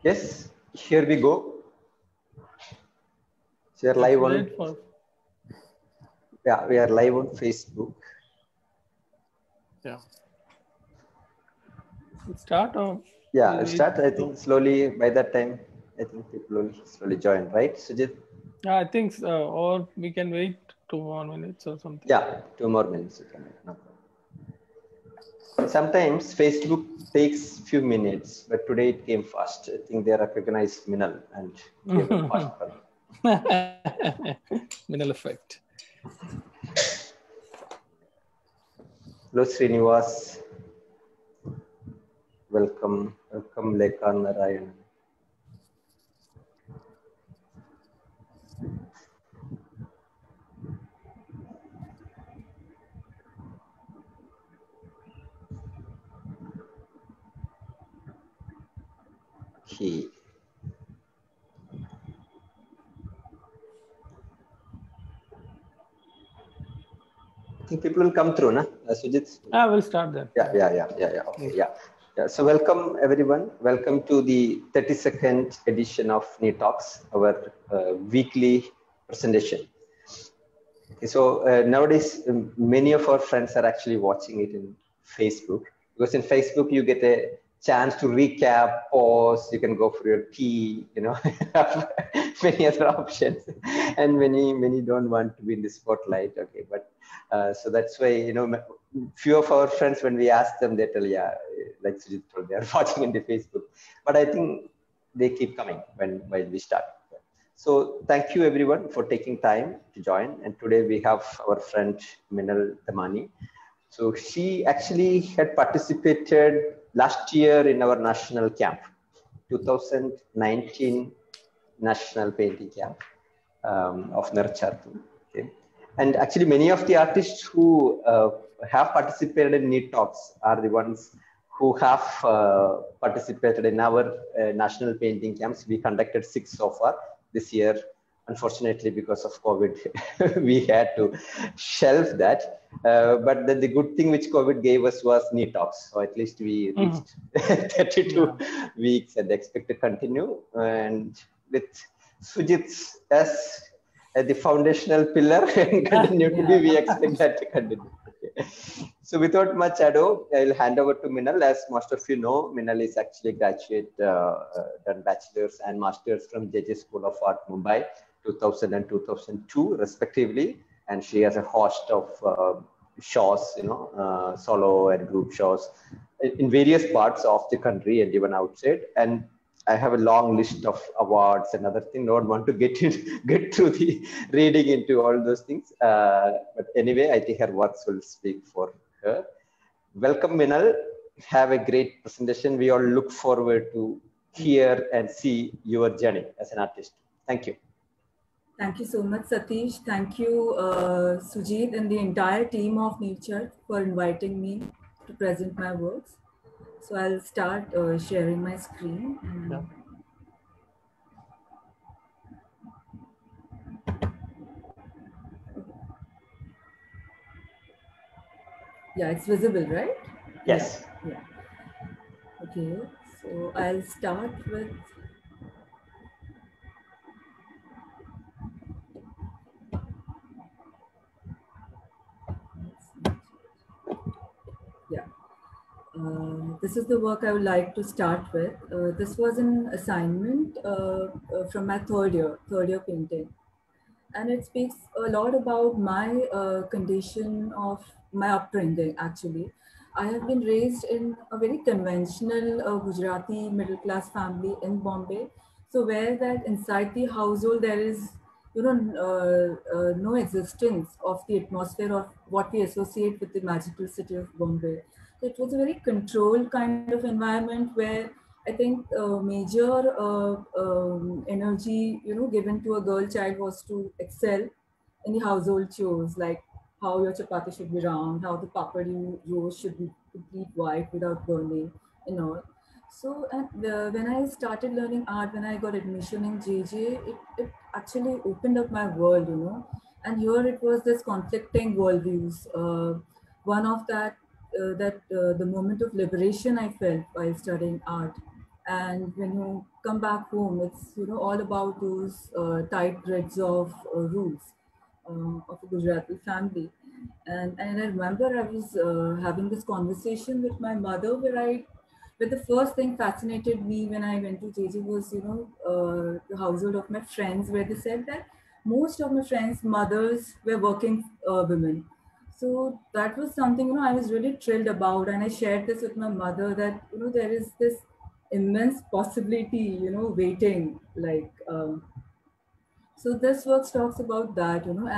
Yes, here we go. So we are live on. Yeah, we are live on Facebook. Yeah. Start or? Yeah, start. I think slowly. By that time, I think people will slowly join, right, Sujit? Yeah, I think so. Or we can wait 2 more minutes or something. Yeah, 2 more minutes. You can wait. No problem. Sometimes Facebook takes few minutes, but today it came fast. I think they recognized Minal and gave a fast one. Minal effect. Hello, Srinivas. Welcome, Lekha Narayan. Okay. I think people will come through, na? Sujit? We'll start then. Yeah. Okay, yeah. So welcome everyone. Welcome to the 32nd edition of NEET Talks, our weekly presentation. Okay, so nowadays, many of our friends are actually watching it in Facebook, because in Facebook you get a chance to recap, pause, you can go for your tea, many other options, and many don't want to be in the spotlight. Okay, but so that's why, few of our friends, when we ask them, they tell, yeah, like Sujit told, they are watching in the Facebook, but I think they keep coming while we start. So thank you everyone for taking time to join. And today we have our friend Minal Damani. So she actually had participated last year in our national camp, 2019 national painting camp of Narchartu. Okay. And actually many of the artists who have participated in NEET Talks are the ones who have participated in our national painting camps. We conducted 6 so far this year. Unfortunately, because of COVID, we had to shelve that. But the good thing which COVID gave us was NEET Talks. So at least we reached 32 weeks and expect to continue. And with Sujit as the foundational pillar and continue to be, we expect that to continue. Okay. So without much ado, I'll hand over to Minal. As most of you know, Minal is actually graduate, done bachelor's and master's from JJ School of Art, Mumbai, 2000 and 2002 respectively. And she has a host of shows, solo and group shows in various parts of the country and even outside. And I have a long list of awards and other things. Don't want to get through the reading into all those things. But anyway, I think her works will speak for her. Welcome, Minal. Have a great presentation. We all look forward to hear and see your journey as an artist. Thank you. Thank you so much, Satish. Thank you, Sujit, and the entire team of Nature for inviting me to present my works. So I'll start sharing my screen. Yeah, it's visible, right? Yes. Yeah. Okay, so I'll start with this is the work I would like to start with. This was an assignment from my third year painting. And it speaks a lot about my condition of my upbringing, actually. I have been raised in a very conventional Gujarati middle-class family in Bombay. So where that inside the household, there is, no existence of the atmosphere of what we associate with the magical city of Bombay. So it was a very controlled kind of environment where I think major energy, given to a girl child was to excel in the household chores, like how your chapati should be round, how the papadi roast should be complete white without burning, and all. So, and when I started learning art, when I got admission in JJ, it actually opened up my world, And here it was this conflicting worldviews. One of the moment of liberation I felt while studying art, And when you come back home, it's all about those tight grids of rules of a Gujarati family. And I remember I was having this conversation with my mother where the first thing fascinated me when I went to JJ was the household of my friends, where they said that most of my friends' mothers were working women. So that was something I was really thrilled about, and I shared this with my mother that there is this immense possibility waiting like. So this work talks about that, and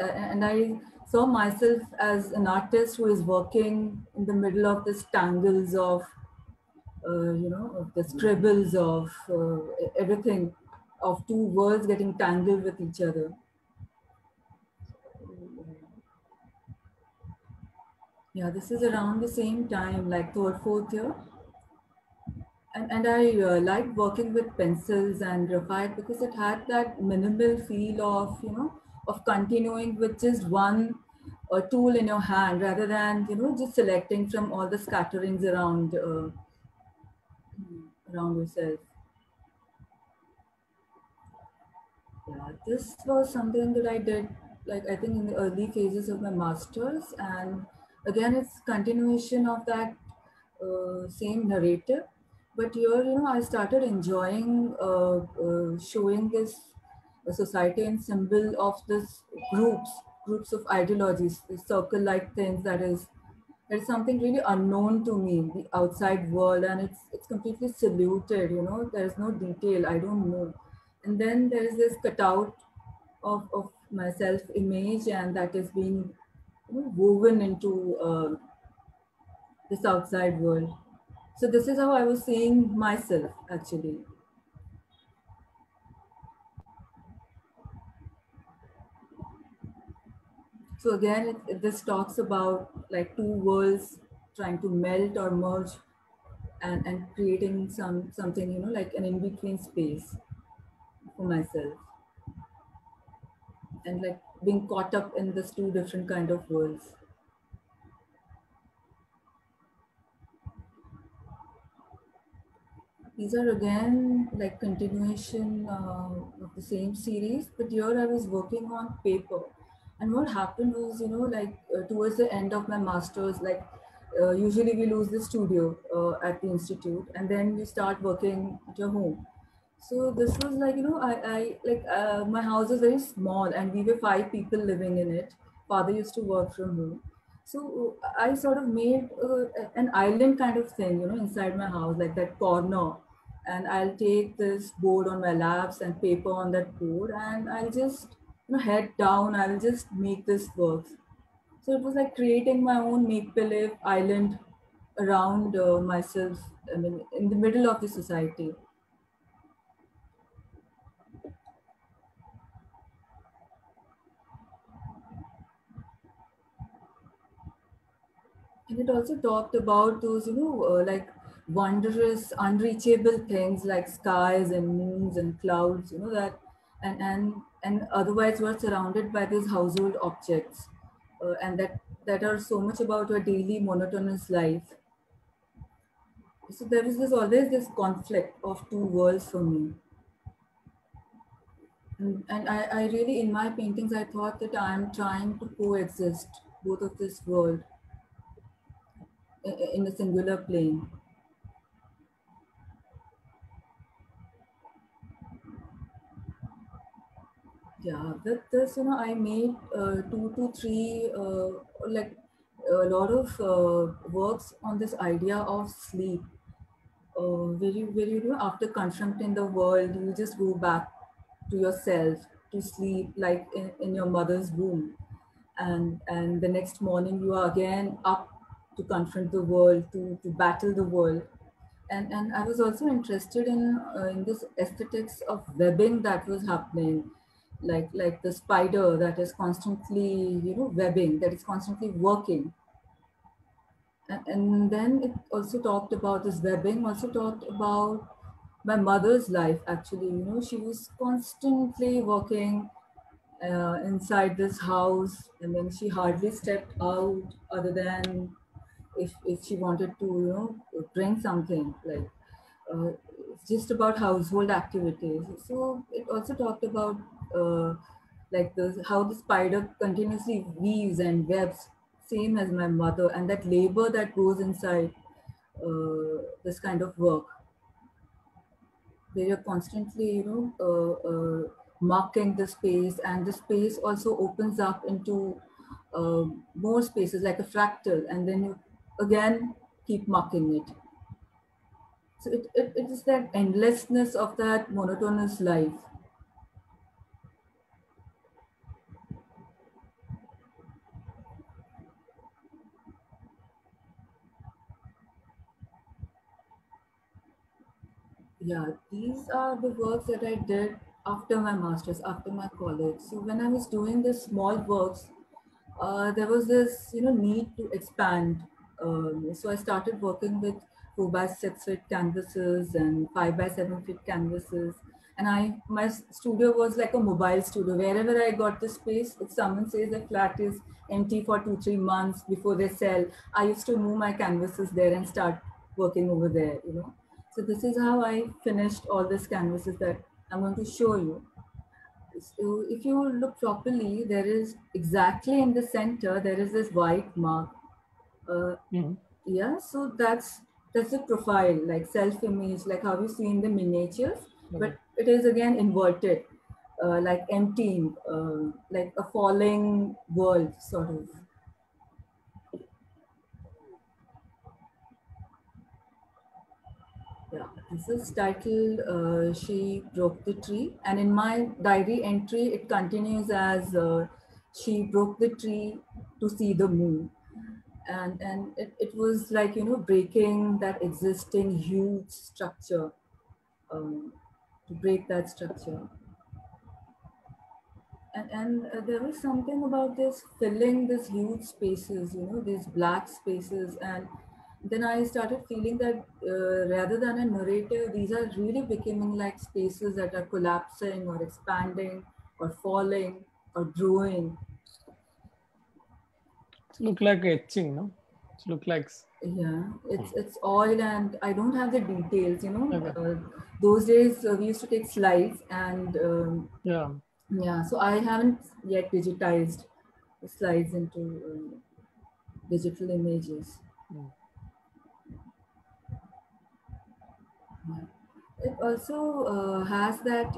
and I saw myself as an artist who is working in the middle of this tangles of, of the scribbles of everything, of two worlds getting tangled with each other. Yeah, this is around the same time, like third, fourth year. And I liked working with pencils and graphite because it had that minimal feel of, of continuing with just one tool in your hand rather than, just selecting from all the scatterings around yourself. Yeah, this was something that I did, like I think in the early phases of my master's, and again, it's continuation of that same narrative. But here, I started enjoying showing this society and symbol of this groups of ideologies, the circle-like things that is something really unknown to me, the outside world, and it's completely saluted. There's no detail. I don't know. And then there is this cutout of my self image, and that is being woven into this outside world. So this is how I was seeing myself actually. So again, this talks about like two worlds trying to melt or merge, and creating something like an in between space for myself, and like being caught up in these two different kind of worlds. These are again like continuation of the same series, but here I was working on paper. And what happened was, like towards the end of my master's, like usually we lose the studio at the institute, and then we start working at your home. So this was like, I like my house was very small, and we were 5 people living in it. Father used to work from home. So I sort of made an island kind of thing, inside my house, like that corner. And I'll take this board on my laps and paper on that board, and I'll just, head down. I'll just make this work. So it was like creating my own make-believe island around myself. I mean, in the middle of the society. And it also talked about those, like wondrous, unreachable things like skies and moons and clouds, that, and otherwise were surrounded by these household objects, and that are so much about our daily monotonous life. So there is this always this conflict of two worlds for me. And I really, in my paintings, I thought that I'm trying to coexist both of this world in a singular plane. Yeah, with this, I made 2 to 3, like a lot of works on this idea of sleep. Where after confronting the world, you just go back to yourself to sleep, like in your mother's womb, and the next morning you are again up to confront the world, to battle the world. And I was also interested in this aesthetics of webbing that was happening, like the spider that is constantly webbing, that is constantly working. And then it also talked about this webbing, also talked about my mother's life actually. She was constantly working inside this house, and then she hardly stepped out other than if she wanted to bring something like. it's just about household activities. So it also talked about like how the spider continuously weaves and webs, same as my mother, and that labor that goes inside this kind of work. Where you're constantly, marking the space, and the space also opens up into more spaces like a fractal, and then you again keep marking it. So it is that endlessness of that monotonous life. Yeah, these are the works that I did after my master's, after my college. So when I was doing the small works, there was this, need to expand. So I started working with 4x6 feet canvases and 5x7 feet canvases. And my studio was like a mobile studio. Wherever I got the space, if someone says the flat is empty for 2-3 months before they sell, I used to move my canvases there and start working over there. So this is how I finished all these canvases that I'm going to show you. So if you look properly, there is exactly in the center, there is this white mark. Yeah, so that's the profile, like self-image, like how you see in the miniatures, but it is again inverted, like emptying, like a falling world, sort of. Yeah, this is titled She Broke the Tree. And in my diary entry, it continues as She broke the tree to see the moon. And it was like, breaking that existing huge structure, to break that structure. And there was something about this filling these huge spaces, these black spaces. And then I started feeling that rather than a narrative, these are really becoming like spaces that are collapsing or expanding or falling or growing. It look like etching, no? It look like. Yeah, it's oil, and I don't have the details. Okay. Those days we used to take slides, and Yeah. yeah, so I haven't yet digitized the slides into digital images. Yeah. It also has that,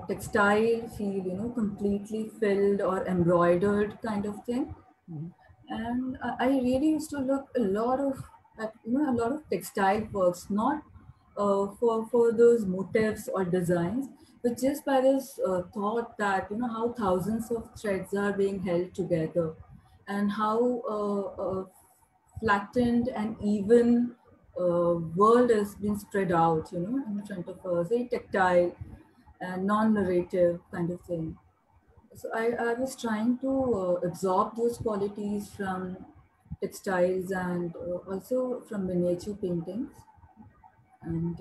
textile feel, completely filled or embroidered kind of thing. And I really used to look a lot of at, a lot of textile works, not for those motifs or designs, but just by this thought that, how thousands of threads are being held together, and how flattened and even world has been spread out, in front of us, very tactile and non-narrative kind of thing. So I was trying to absorb those qualities from textiles, and also from miniature paintings, and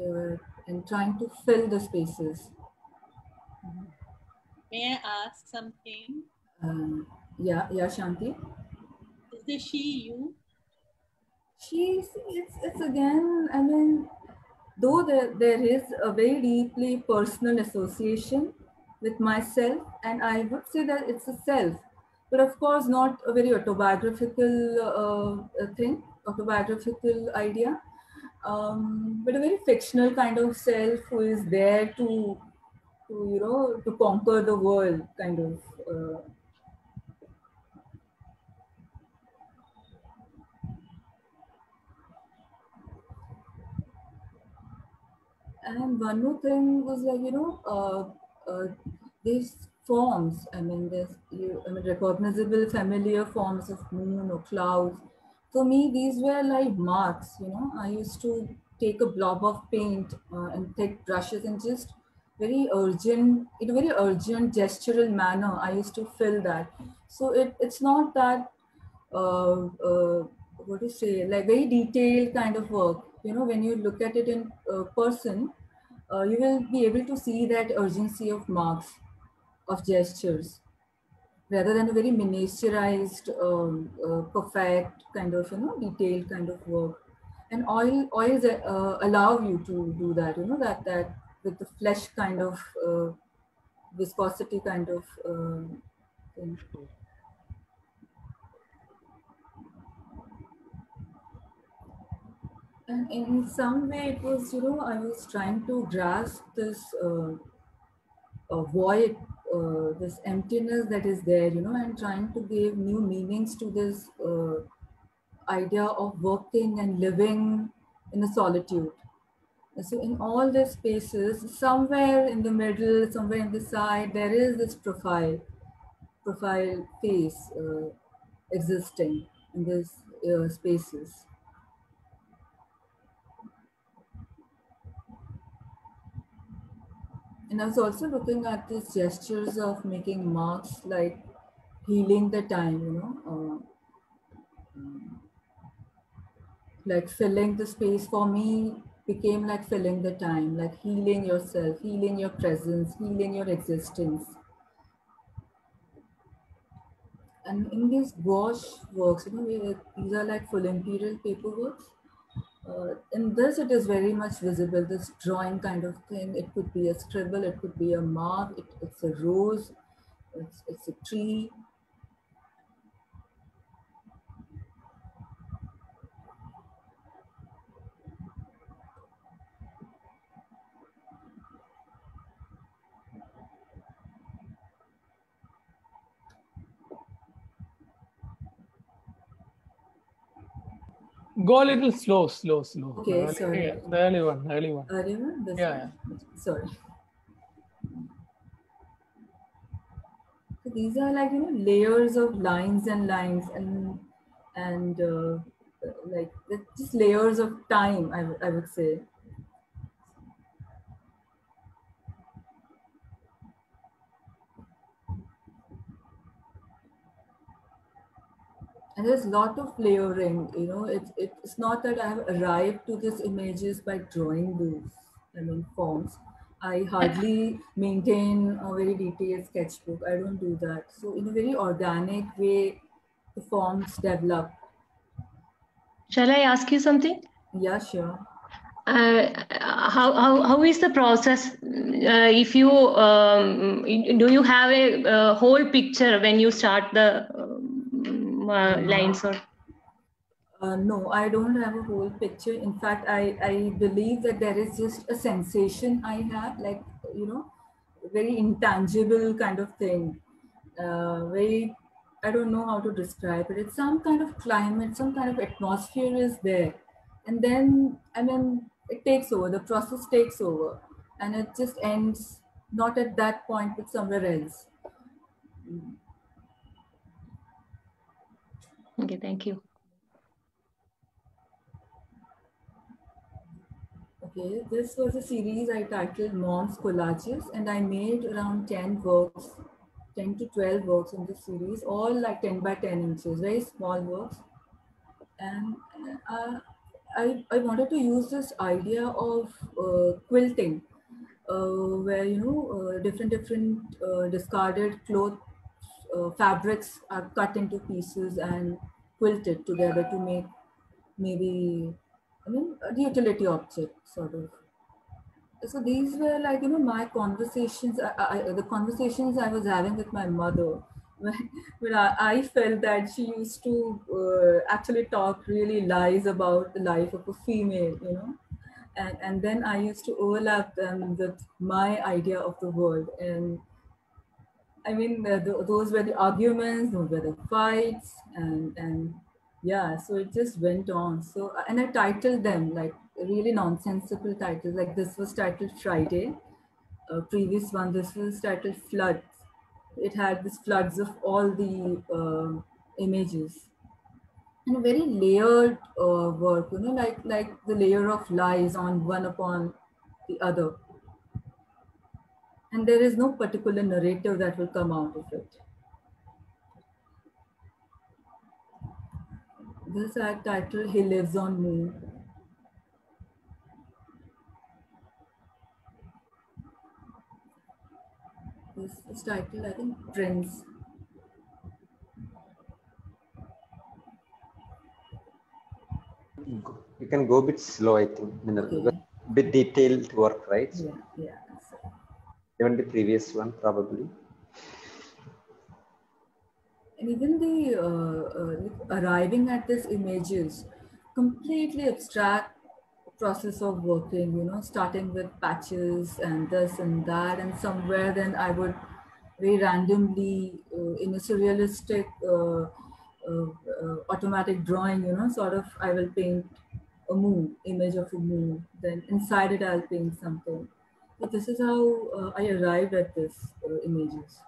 trying to fill the spaces. May I ask something? Yeah, Shanti. Is the she you? It's again, I mean, though there is a very deeply personal association with myself, and I would say that it's a self, but of course not a very autobiographical autobiographical idea, but a very fictional kind of self who is there to conquer the world, kind of. And one more thing was like, these forms, I mean, recognizable familiar forms of moon or clouds. For me, these were like marks, I used to take a blob of paint and thick brushes, and just very urgent, in a very urgent gestural manner, I used to fill that. So it's not that, what do you say, like very detailed kind of work. When you look at it in person, you will be able to see that urgency of marks, of gestures, rather than a very miniaturized, perfect kind of, detailed kind of work. And oils allow you to do that, you know, that with the flesh kind of viscosity kind of thing. And in some way it was, you know, I was trying to grasp this void, this emptiness that is there, you know, and trying to give new meanings to this idea of working and living in a solitude. So in all these spaces, somewhere in the middle, somewhere in the side, there is this profile face existing in these spaces. And I was also looking at these gestures of making marks, like healing the time, you know, like filling the space for me became like filling the time, like healing yourself, healing your presence, healing your existence. And in these gouache works, you know, these are like full imperial paper works. In this, it is very much visible, this drawing kind of thing. It could be a scribble, it could be a mark, it's a rose, it's a tree. Go a little slow. Okay, sorry. Yeah, the early one. Early one? This Yeah, one? Sorry. So these are like, you know, layers of lines and like just layers of time, I would say. And there's a lot of layering, you know, it's not that I have arrived to these images by drawing those, I mean, forms. I hardly maintain a very detailed sketchbook. I don't do that. So in a very organic way, the forms develop. Shall I ask you something? Yeah, sure. How is the process? If you do you have a whole picture when you start the lines or? No, I don't have a whole picture. In fact, I believe that there is just a sensation I have, like, you know, very intangible kind of thing. Very, I don't know how to describe it. It's some kind of climate, some kind of atmosphere is there. And then, I mean, it takes over, the process takes over. And it just ends not at that point, but somewhere else. Okay, thank you. Okay, this was a series I titled Mom's Collages, and I made around 10 works, 10 to 12 works in this series, all like 10 by 10 inches, very small works. And I wanted to use this idea of quilting, where, you know, different discarded cloth fabrics are cut into pieces and quilted together to make maybe, I mean, a utility object sort of. So these were like, you know, my conversations, the conversations I was having with my mother when I felt that she used to actually talk really lies about the life of a female, you know. And then I used to overlap them with my idea of the world. And I mean, those were the arguments, those were the fights, and yeah, so it just went on. So, and I titled them like really nonsensical titles. Like this was titled Friday. Previous one, this was titled Floods. It had this floods of all the images, and a very layered work. You know, like the layer of lies on one upon the other. And there is no particular narrative that will come out of it. This I titled He Lives on Moon. This is titled, I think, Prince. You can go a bit slow, I think. Okay. Bit detailed work, right? Yeah. So, Even the previous one, probably. and even the arriving at these images, completely abstract process of working, starting with patches and this and that, and somewhere then I would very randomly in a surrealistic automatic drawing, sort of I will paint a moon, image of a moon, then inside it I'll paint something. So this is how I arrived at this images.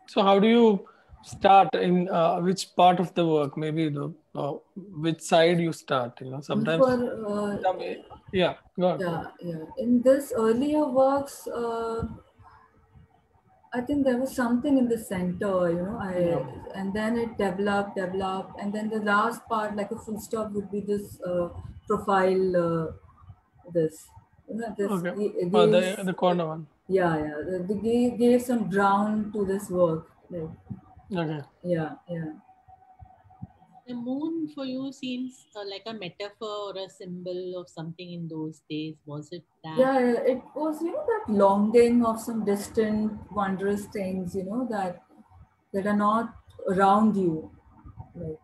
So how do you start in which part of the work? Maybe the which side you start. Sometimes. Yeah, go on. Yeah. In this earlier works, I think there was something in the center, and then it developed, and then the last part, like a full stop, would be this profile. This, this Okay. gives, The corner one. yeah. They gave some ground to this work. Like, Okay. yeah. The moon for you seems like a metaphor or a symbol of something in those days. Was it that? Yeah, it was, that longing of some distant, wondrous things, that are not around you, like,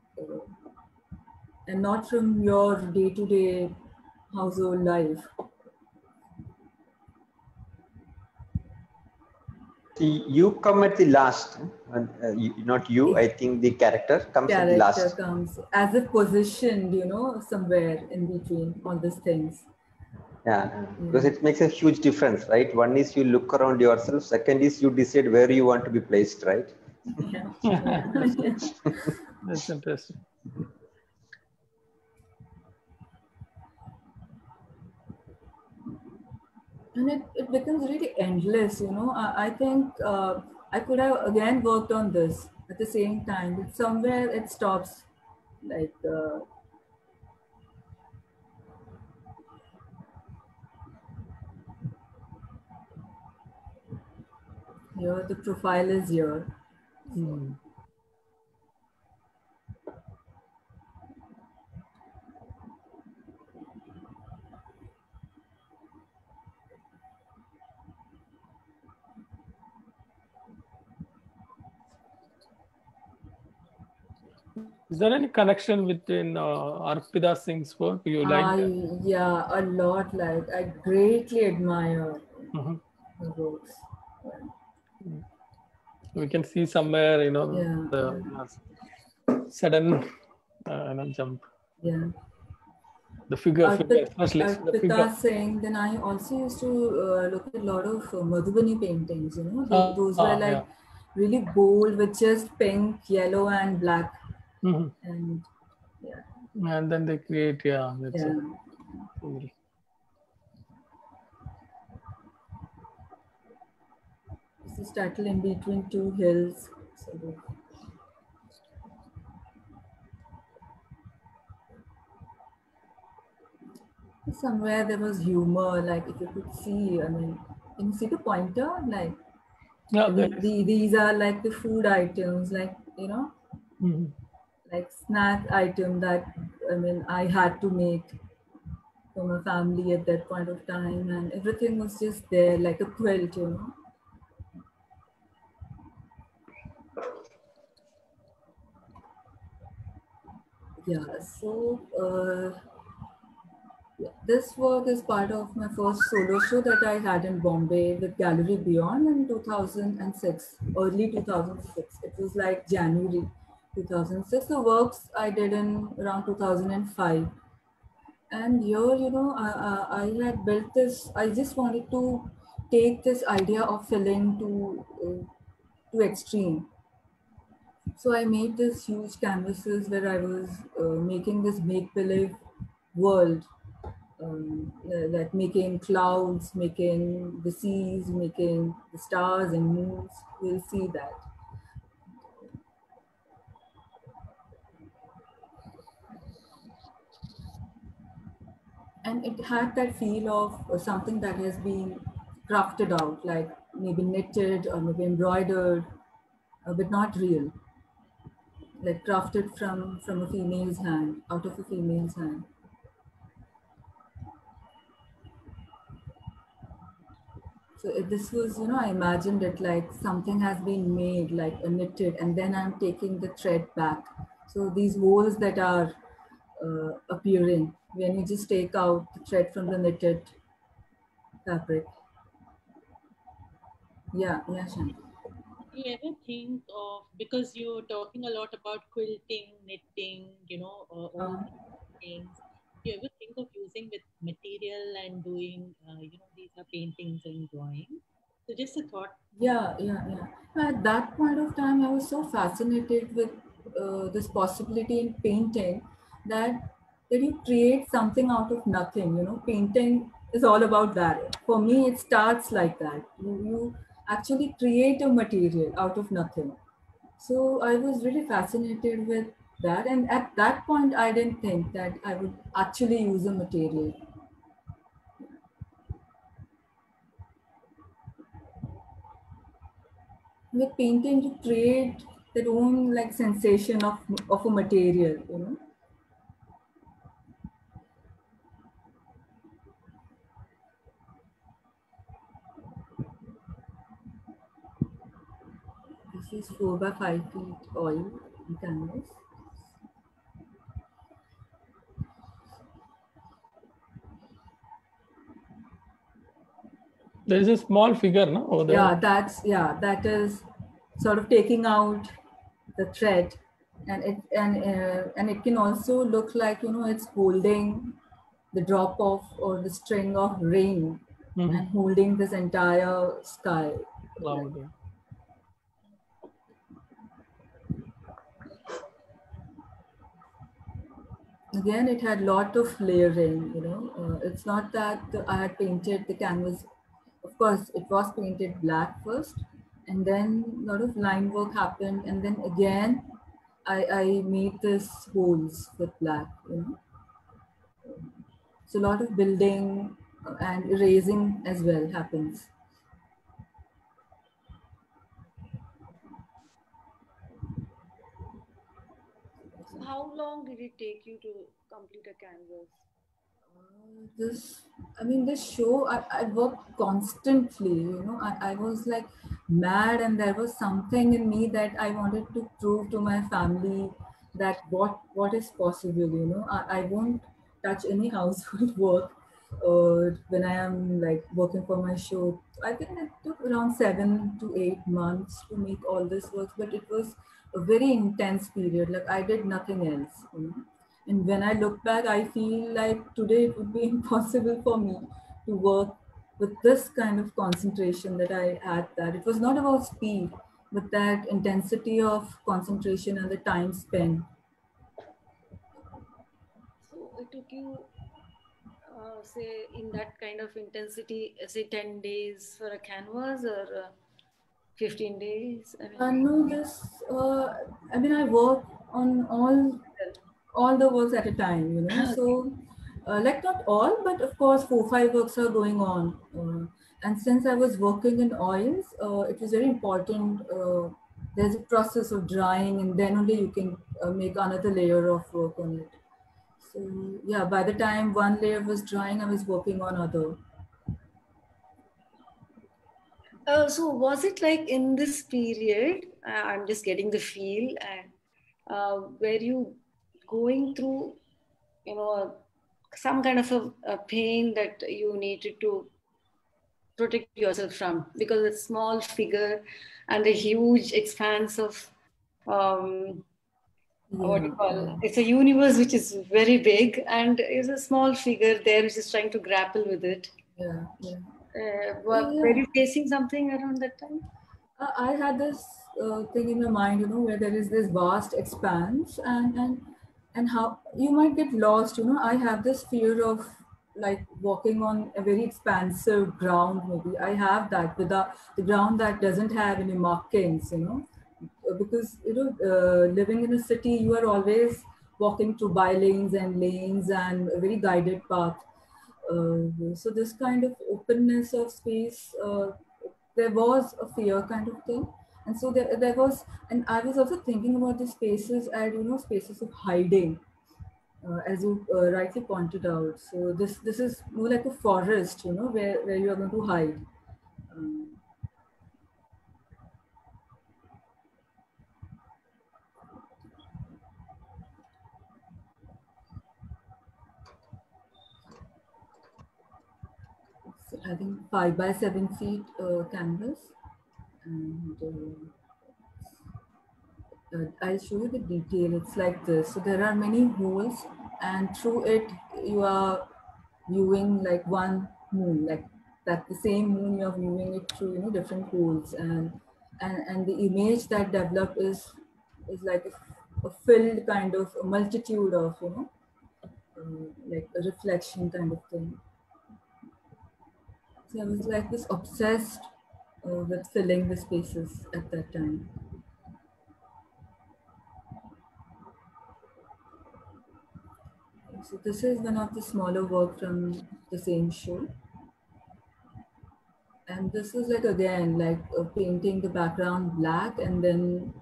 and not from your day-to-day household life. See, you come at the last, and not you. I think the character comes at the last. Character comes as if positioned, somewhere in between all these things. Yeah, because it makes a huge difference, right? One is you look around yourself. Second is you decide where you want to be placed, right? Yeah. That's interesting. And it becomes really endless, I think I could have again worked on this at the same time, but somewhere it stops, like here the profile is here. Is there any connection between Arpita Singh's work? You like that? Yeah, a lot. Like, I greatly admire her works. We can see somewhere, the sudden jump. Yeah. The figure, especially the figure. Arpita Singh. Then I also used to look at a lot of Madhubani paintings. Those were like really bold with just pink, yellow, and black. And and then they create that's it. This is title in between two hills. So somewhere there was humor, like if you could see, I mean, can you see the pointer? Like, these are like the food items, like, like snack item that, I mean, I had to make for my family at that point of time, and everything was just there, like a quilt, Yeah, so this work is part of my first solo show that I had in Bombay with Gallery Beyond in 2006, early 2006. It was like January 2006. The works I did in around 2005. And here, I had built this, I just wanted to take this idea of filling to extreme. So I made this huge canvases where I was making this make-believe world, like making clouds, making the seas, making the stars and moons. We'll see that. And it had that feel of something that has been crafted out, like maybe knitted or maybe embroidered, but not real. like crafted from a female's hand, out of a female's hand. So this was, I imagined it like something has been made, like a knitted, and then I'm taking the thread back. So these holes that are appearing when you just take out the thread from the knitted fabric. Yeah, Shanti. Do you ever think of, because you're talking a lot about quilting, knitting, all things, do you ever think of using with material and doing, these are paintings and drawing? So just a thought. Yeah. At that point of time, I was so fascinated with this possibility in painting that you create something out of nothing. Painting is all about that. For me, it starts like that. You actually create a material out of nothing. So I was really fascinated with that. And at that point, I didn't think that I would actually use a material. With painting, you create that own like sensation of a material. This is 4 by 5 feet oil canvas. There is a small figure, no? Over there. Yeah, that is sort of taking out the thread, and it can also look like it's holding the drop of or the string of rain and holding this entire sky. Cloud, yeah. Again, it had lot of layering. It's not that I had painted the canvas. Of course, it was painted black first, and then a lot of line work happened, and then again, I made this holes with black. So a lot of building and erasing as well happens. So how long did it take you to complete a canvas? This show, I worked constantly, I was like mad, and there was something in me that I wanted to prove to my family that what is possible, I won't touch any household work when I am like working for my show. I think it took around 7 to 8 months to make all this work, but it was a very intense period. Like I did nothing else. And when I look back, I feel like today it would be impossible for me to work with this kind of concentration that I had. That it was not about speed, but that intensity of concentration and the time spent. So it took you, say, in that kind of intensity, say 10 days for a canvas or 15 days? I work on all the works at a time, so like not all, but of course 4-5 works are going on. And since I was working in oils, it was very important. There's a process of drying, and then only you can make another layer of work on it. So yeah, by the time one layer was drying, I was working on other. So was it like in this period, I'm just getting the feel, and were you going through, some kind of a pain that you needed to protect yourself from, because a small figure and a huge expanse of what do you call, it's a universe which is very big, and it's a small figure there which is trying to grapple with it. Were you facing something around that time? I had this thing in my mind, where there is this vast expanse, and how you might get lost. I have this fear of like walking on a very expansive ground. Maybe I have that with the ground that doesn't have any markings, because living in a city, you are always walking through by lanes and a very guided path. So this kind of openness of space, there was a fear kind of thing. And so there was, and I was also thinking about the spaces as, you know, spaces of hiding, as you rightly pointed out. So this is more like a forest, you know, where you are going to hide. So I think 5 by 7 feet canvas, and I'll show you the detail. It's like this. So there are many holes, and through it you are viewing like one moon, like that the same moon you're viewing it through, you know, different holes, and the image that developed is like a filled kind of a multitude of, you know, like a reflection kind of thing. So I was like this obsessed with filling the spaces at that time. So this is one of the smaller work from the same show. And this was like, again, like painting the background black and then,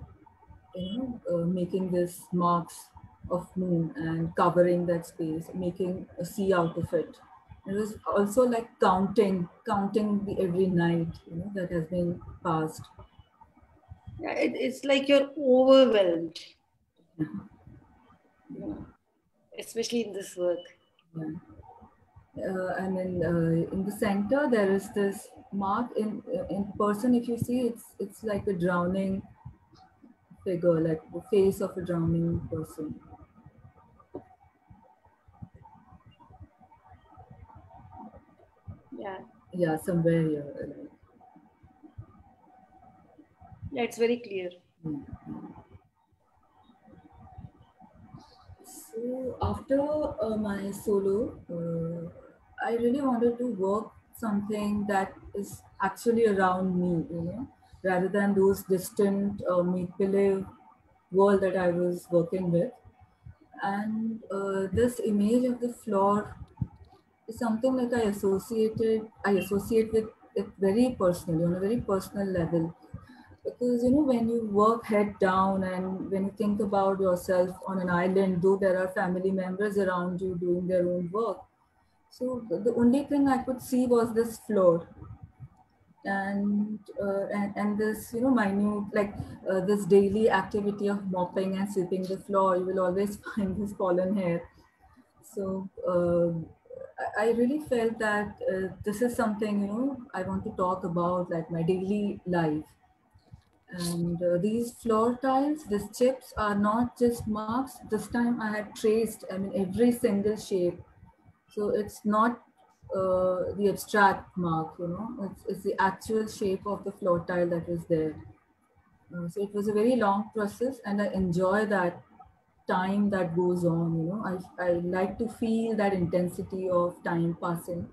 you know, making this marks of moon and covering that space, making a sea out of it. It was also like counting the every night, you know, that has been passed. Yeah, it's like you're overwhelmed. Yeah. Especially in this work. Yeah. And then in the center there is this mark in person. If you see, it's like a drowning figure, like the face of a drowning person. Yeah, somewhere here. Yeah, it's very clear. So after my solo, I really wanted to work something that is actually around me, you know, rather than those distant make-believe world that I was working with. And this image of the floor is something that I associate with it very personally, on a very personal level. Because, you know, when you work head down and when you think about yourself on an island, though there are family members around you doing their own work, so the only thing I could see was this floor, and this, you know, minute, like this daily activity of mopping and sweeping the floor. You will always find this fallen hair. So I really felt that this is something, you know, I want to talk about, like my daily life. And these floor tiles, these chips are not just marks. This time I had traced, I mean, every single shape. So it's not the abstract mark, you know, it's the actual shape of the floor tile that was there. So it was a very long process, and I enjoy that time that goes on, you know. I like to feel that intensity of time passing.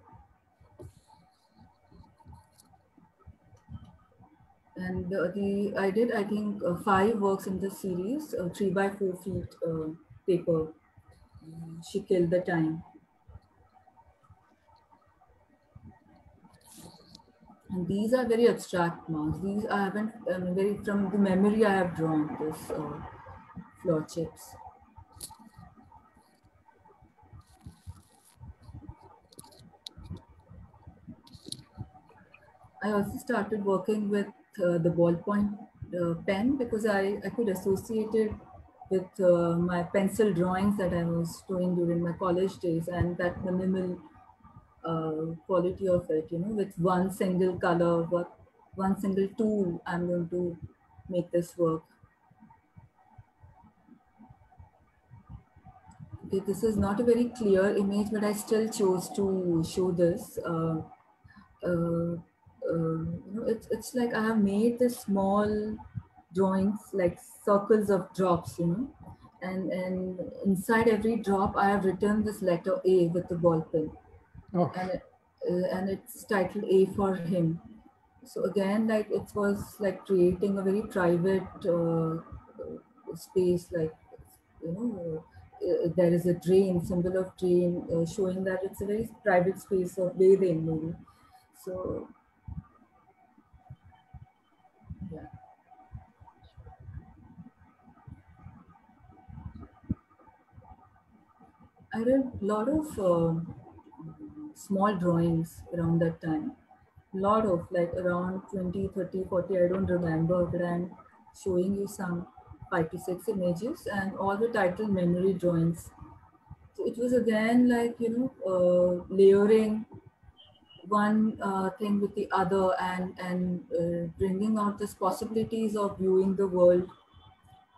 And I did, I think, 5 works in this series, 3 by 4 feet paper. She killed the time. And these are very abstract marks. These I haven't, very from the memory I have drawn this floor chips. I also started working with the ballpoint pen because I could associate it with my pencil drawings that I was doing during my college days, and that minimal quality of it, you know, with one single color, one single tool, I'm going to make this work. Okay, this is not a very clear image, but I still chose to show this. You know, it's like I have made the small drawings, like circles of drops, you know, and inside every drop I have written this letter A with the ball pen. Okay. And it's titled A for him. So again, like it was like creating a very private space, like, you know, there is a drain, symbol of drain, showing that it's a very private space of bathing, maybe. So, yeah. I did a lot of small drawings around that time. Lot of like around 20, 30, 40, I don't remember, but I'm showing you some 5 to 6 images and all the title memory drawings. So it was again like, layering one thing with the other and bringing out these possibilities of viewing the world,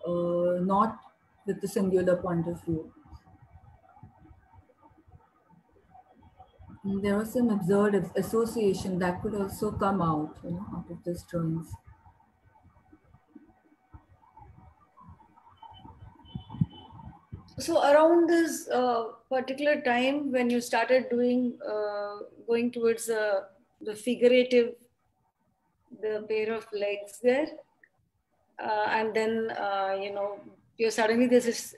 not with the singular point of view. And there was some absurd association that could also come out, out of these drawings. So around this particular time when you started doing, going towards the figurative, the pair of legs there, and then, you suddenly there's this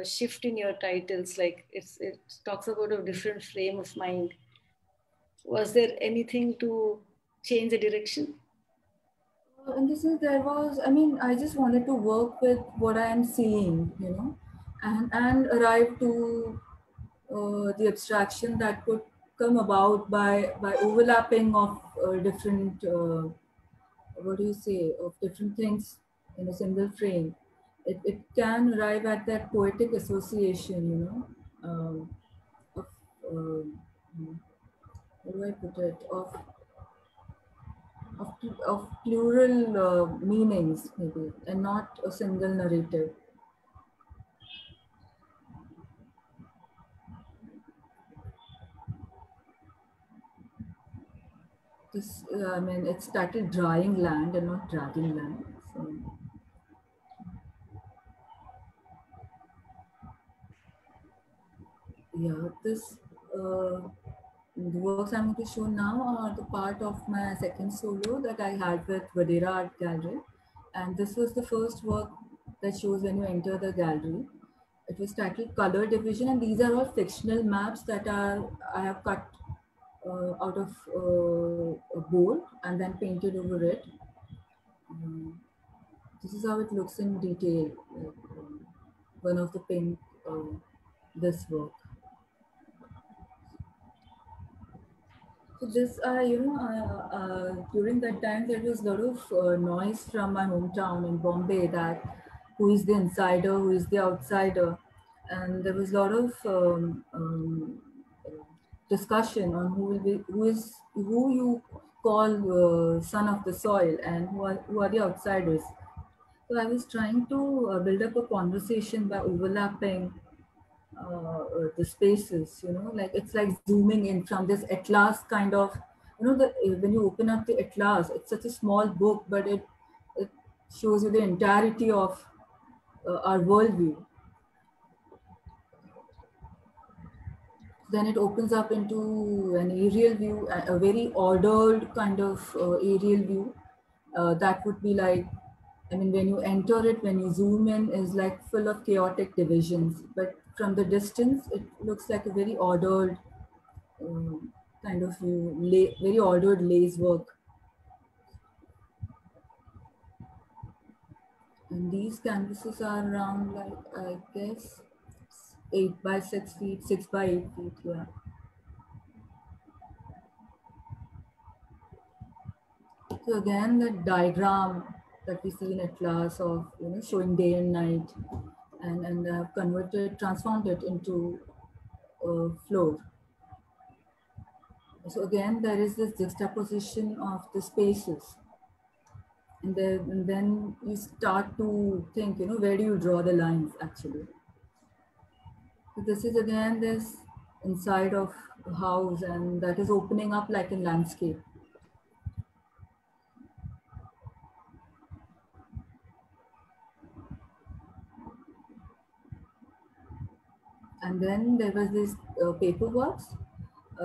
shift in your titles, like it talks about a different frame of mind. Was there anything to change the direction? And this is, I just wanted to work with what I am seeing, and arrive to the abstraction that could come about by overlapping of different, of different things in a single frame. It can arrive at that poetic association, of, how do I put it, of plural meanings maybe, and not a single narrative. This, it started drying land and not dragging land. So. Yeah, the works I'm going to show now are the part of my second solo that I had with Vadera Art Gallery. And this was the first work that shows when you enter the gallery. It was titled Color Division, and these are all fictional maps that I have cut out of a board and then painted over it. This is how it looks in detail. One of the pink, this work. So this, during that time, there was a lot of noise from my hometown in Bombay that who is the insider, who is the outsider. And there was a lot of discussion on who you call son of the soil and who are the outsiders. So I was trying to build up a conversation by overlapping the spaces, like it's like zooming in from this atlas kind of, when you open up the atlas, it's such a small book, but it shows you the entirety of our worldview. Then it opens up into an aerial view, a very ordered kind of aerial view. That would be like, when you enter it, when you zoom in, is like full of chaotic divisions. But from the distance, it looks like a very ordered kind of view, very ordered lace work. And these canvases are around, like, I guess, 8 by 6 feet, 6 by 8 feet, yeah. So again, the diagram that we see in Atlas of, showing day and night, and transformed it into a floor. So again, there is this juxtaposition of the spaces. And then you start to think, where do you draw the lines actually? So this is again this inside of a house, and that is opening up like a landscape. And then there was this paperwork.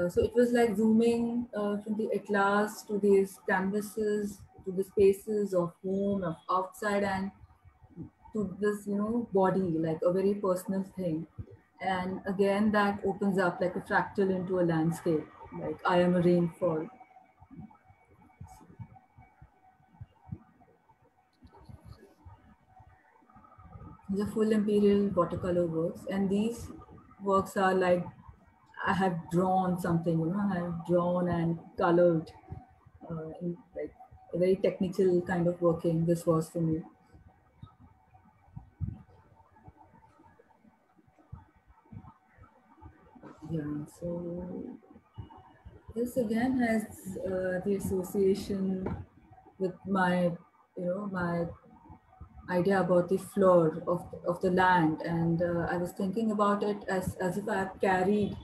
So it was like zooming from the atlas to these canvases, to the spaces of home, of outside, and to this, body, like a very personal thing. And again, that opens up like a fractal into a landscape, like I am a rainfall. The full imperial watercolor works, and these works are like I have drawn something, you know, I have drawn and colored in like a very technical kind of working. This was for me. Yeah, so this again has the association with my, you know, my idea about the floor of the land. And I was thinking about it as if I have carried,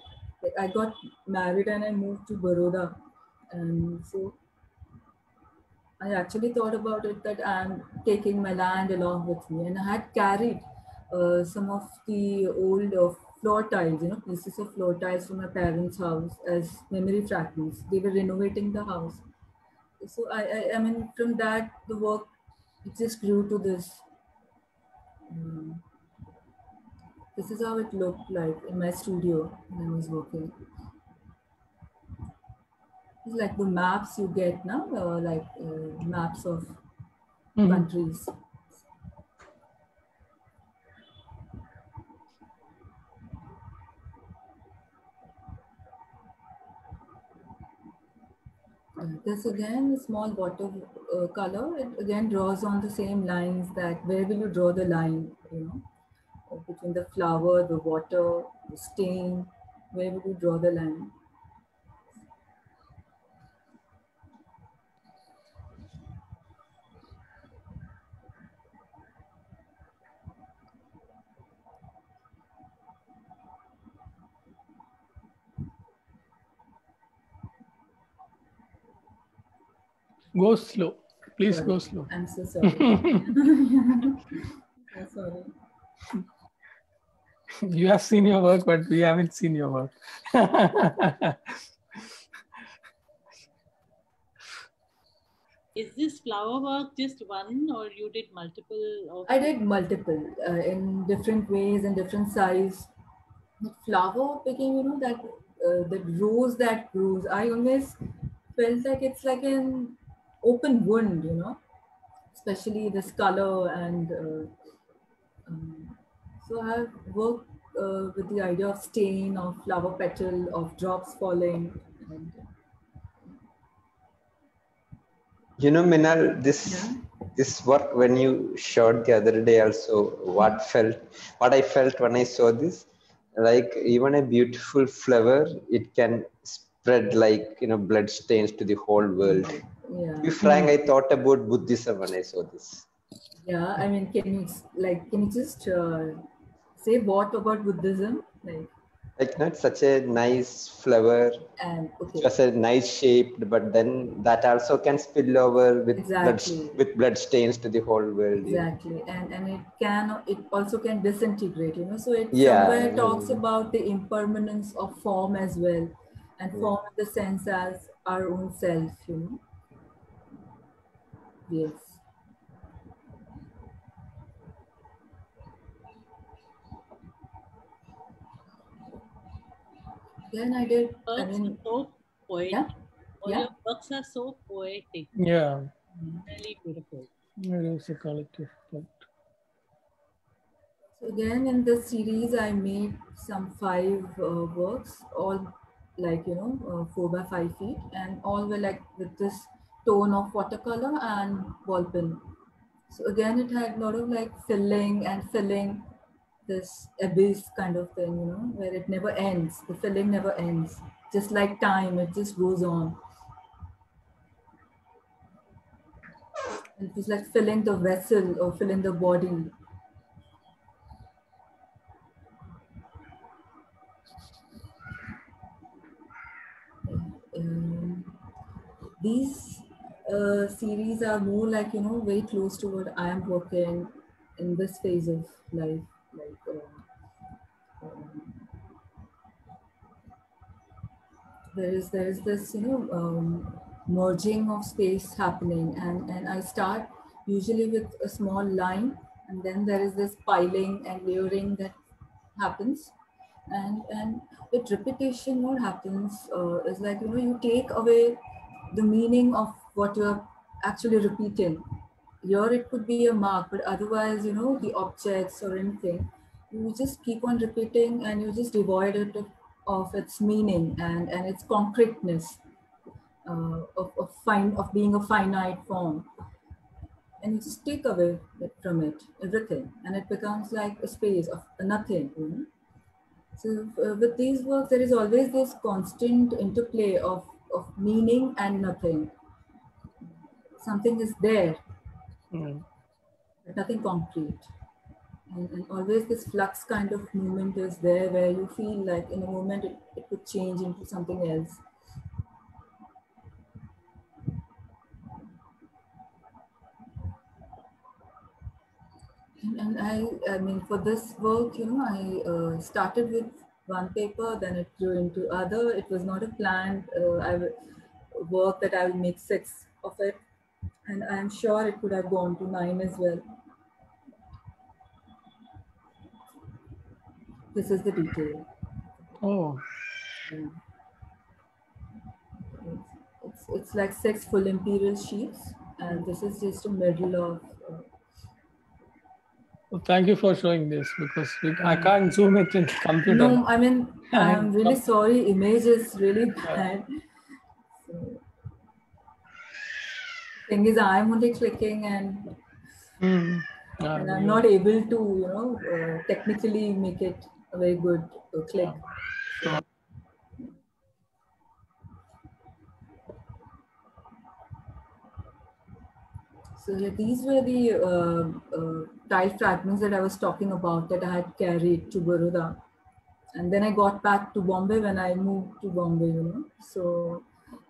like I got married and I moved to Baroda. And so I actually thought about it that I'm taking my land along with me. And I had carried some of the old floor tiles, you know, pieces of floor tiles from my parents' house as memory fragments. They were renovating the house. So I mean, from that, the work, it just grew to this. This is how it looked like in my studio when I was working. It's like the maps you get now, like maps of countries. This again, a small water color, it again draws on the same lines that where will you draw the line, you know, between the flower, the water, the stain, where will you draw the line? Go slow. Please sorry. Go slow. I'm so sorry. So sorry. You have seen your work, but we haven't seen your work. Is this flower work just one, or you did multiple? I did multiple in different ways and different size. The flower became, you know, that rose that grows. I always felt like it's like an open wound, you know, especially this color. And so I've worked with the idea of stain, of flower petal, of drops falling. And, you know, Minal, this work, when you showed the other day also, what I felt when I saw this, like even a beautiful flower, it can spread like, you know, blood stains to the whole world. Yeah. To be frank, I thought about Buddhism when I saw this. Yeah, I mean, can you just say what about Buddhism? Like not such a nice flower, and okay. Just a nice shaped, but then that also can spill over with blood stains to the whole world. Exactly, and it also can disintegrate, you know. So it somewhere talks about the impermanence of form as well, and form in the sense as our own self, you know. Yes. Then I did. I mean, so poetic. Yeah. Your works are so poetic. Yeah. Really beautiful. It is a collective thought. So again, in this series, I made some 5 works, all like, you know, 4 by 5 feet, and all were like with this tone of watercolor and ball pen. So again, it had a lot of like filling, this abyss kind of thing, you know, where it never ends. The filling never ends. Just like time, it just goes on. It was like filling the vessel or filling the body. These series are more like, you know, very close to what I am working in this phase of life. Like there is this, you know, merging of space happening, and I start usually with a small line, and then there is this piling and layering that happens, and with repetition, what happens is like, you know, you take away the meaning of what you're actually repeating. Here it could be a mark, but otherwise, you know, the objects or anything, you just keep on repeating and you just devoid it of its meaning and its concreteness of being a finite form. And you just take away from it everything, and it becomes like a space of nothing, you know? So with these works, there is always this constant interplay of meaning and nothing. Something is there, but nothing concrete. And always this flux kind of movement is there where you feel like in a moment it could change into something else. And I mean, for this work, you know, I started with one paper, then it grew into other. It was not a planned work that I will make 6 of it. And I'm sure it could have gone to 9 as well. This is the detail. Oh. Yeah. It's like 6 full imperial sheets, and this is just a middle of. Well, thank you for showing this, because I can't zoom it in the computer. No, I mean, I'm really sorry. Image is really bad. So, thing is, I'm only clicking and I'm not able to, you know, technically make it a very good click. Sure. So yeah, these were the tile fragments that I was talking about that I had carried to Baroda. And then I got back to Bombay when I moved to Bombay, you know. So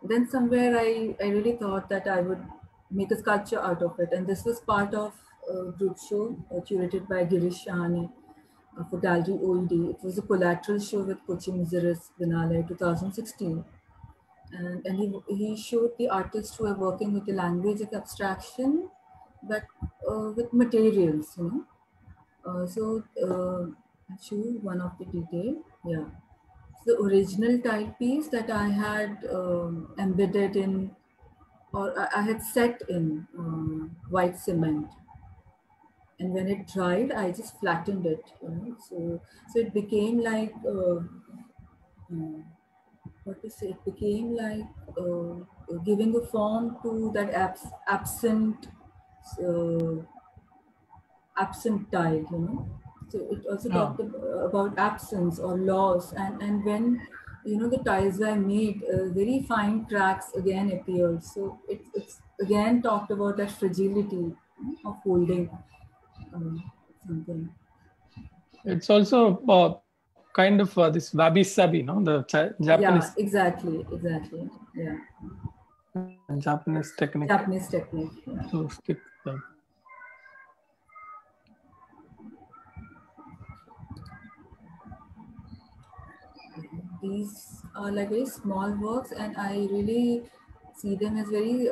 then somewhere I really thought that I would make a sculpture out of it. And this was part of a group show curated by Girish Shahani for Gallery OED. It was a collateral show with Kochi Muziris Biennale 2016. And he showed the artists who are working with the language of abstraction, but with materials, you know. So I'll show you one of the detail. Yeah. The original tile piece that I had embedded in, or I had set in white cement. And when it dried, I just flattened it, you know. So it became like, what to say, it became like giving a form to that absent tile, you know. So it also talked about absence or loss, and when, you know, the tiles were made, very fine cracks again appeared. So it's again talked about that fragility of holding something. It's also kind of this wabi-sabi, no? The Japanese. Yeah, exactly. Yeah. Japanese technique. Yeah. So stick them. These are like very small works, and I really see them as very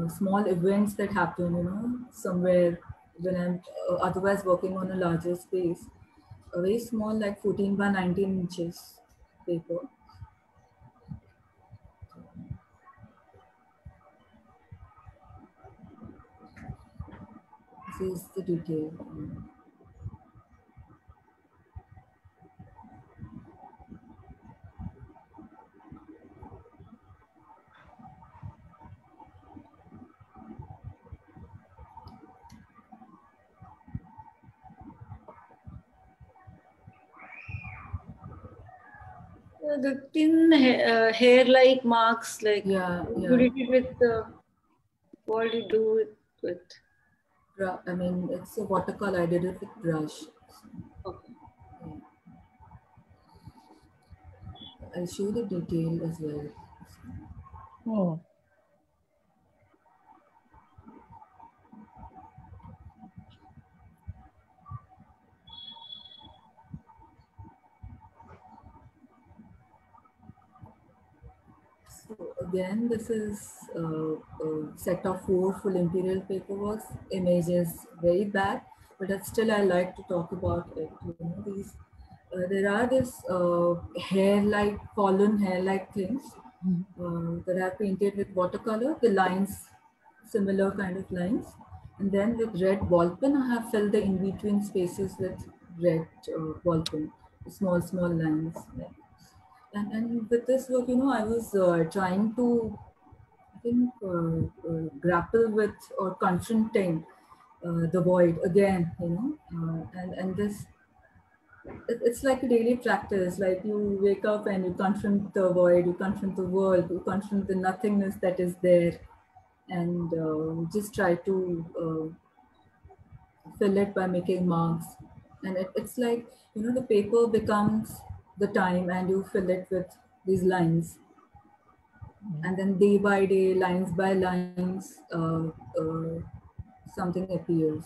small events that happen, you know, somewhere when I'm otherwise working on a larger space. A very small, like 14 by 19 inches paper. This is the detail. The thin hair-like marks, like yeah. You did it with what do you do it with? I mean, it's a watercolor. I did it with brush. Okay. Yeah. I'll show the detail as well. Oh. So again, this is a set of 4 full imperial paperworks. Images very bad, but still I like to talk about it. You know, these there are this hair-like, fallen hair-like things that I've painted with watercolor. The lines, similar kind of lines, and then with red ball pen, I have filled the in-between spaces with red ball pen, small lines. And with this work, I was trying to, I think, grapple with or confronting the void again, and this, it's like a daily practice. Like you wake up and you confront the void, you confront the world, you confront the nothingness that is there, and just try to fill it by making marks. And it's like, the paper becomes the time and you fill it with these lines. And then day by day, lines by lines, something appears.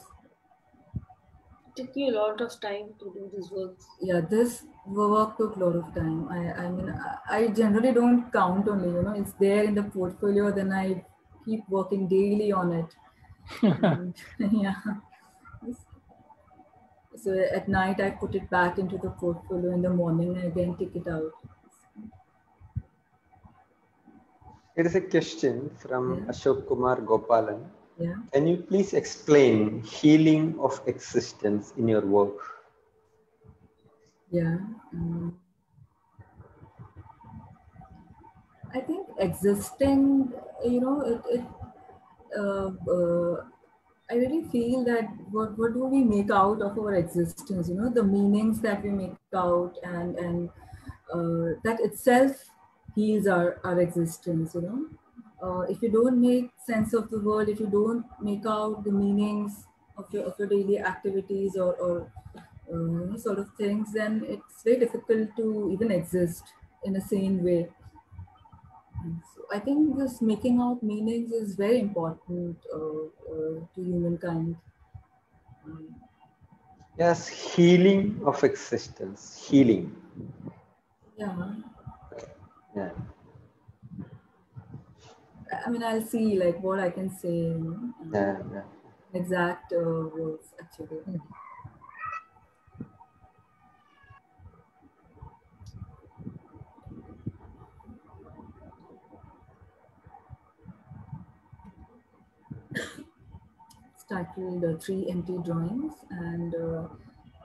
It took you a lot of time to do this work. Yeah, this work took a lot of time. I mean, I generally don't count only, it's there in the portfolio, then I keep working daily on it. And, yeah. So at night, I put it back into the portfolio. In the morning, I again take it out. There is a question from Ashok Kumar Gopalan. Yeah. Can you please explain healing of existence in your work? Yeah. I think existing, I really feel that what do we make out of our existence? The meanings that we make out, and that itself heals our existence. If you don't make sense of the world, if you don't make out the meanings of your daily activities or sort of things, then it's very difficult to even exist in a sane way. So I think this making out meanings is very important to humankind. Yes, healing of existence. Healing. Yeah. Yeah. I mean, I'll see like what I can say. Yeah. Exact words actually. It's titled Three Empty Drawings, and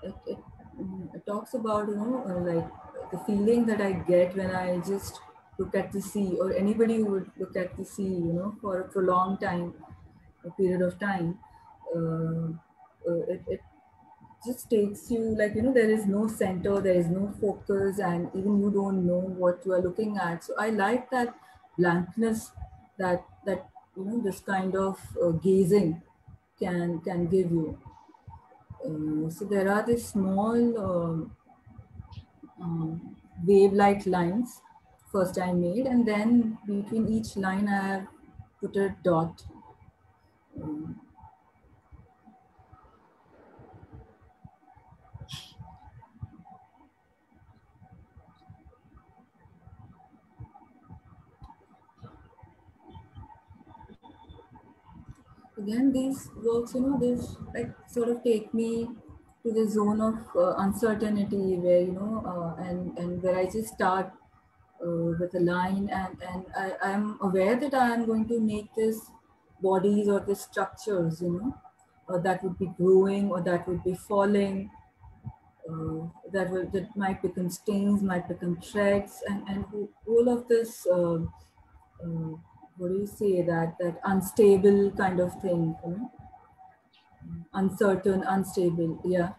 it talks about like the feeling that I get when I just look at the sea, or anybody who would look at the sea, for a prolonged time, a period of time. It just takes you like, there is no center, there is no focus, and even you don't know what you are looking at. So I like that blankness that this kind of gazing can give you. So there are these small wave-like lines first I made, and then between each line I have put a dot. Again, these works, this like sort of take me to the zone of uncertainty, where and where I just start with a line, and I'm aware that I am going to make this bodies or the structures, that would be growing or that would be falling. That might become stains, might become threads, and all of this. What do you say, that unstable kind of thing, uncertain, unstable. Yeah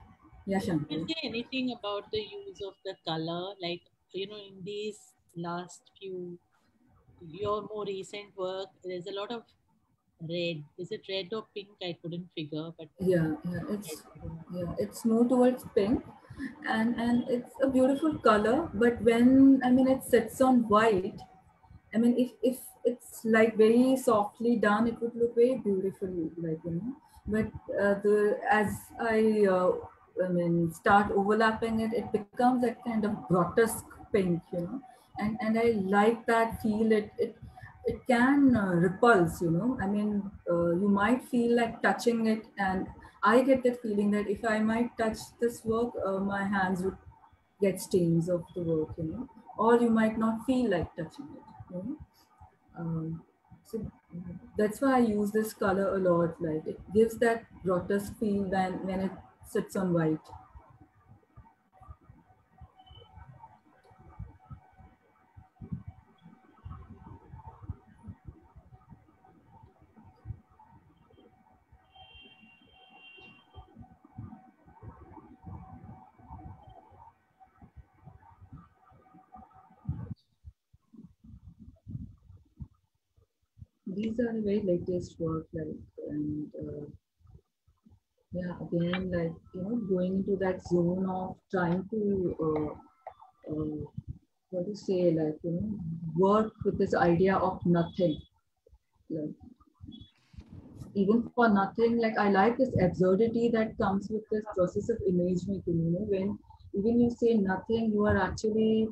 Shankar. Can you say anything about the use of the color, like in these last few, your more recent work, there's a lot of red. Is it red or pink? I couldn't figure, but it's more towards pink, and it's a beautiful color, but when it sits on white, if it's like very softly done, it would look very beautiful, like, but as I start overlapping it, it becomes that kind of grotesque pink, and I like that feel. It can repulse, you might feel like touching it, and I get that feeling that if I might touch this work, my hands would get stains of the work, or you might not feel like touching it, so that's why I use this color a lot. Like, it gives that grotesque feel when it sits on white. these are the very latest work, like, and yeah, again, like, going into that zone of trying to, what to say, like, work with this idea of nothing. Like, even for nothing, like, I like this absurdity that comes with this process of image making, when even you say nothing, you are actually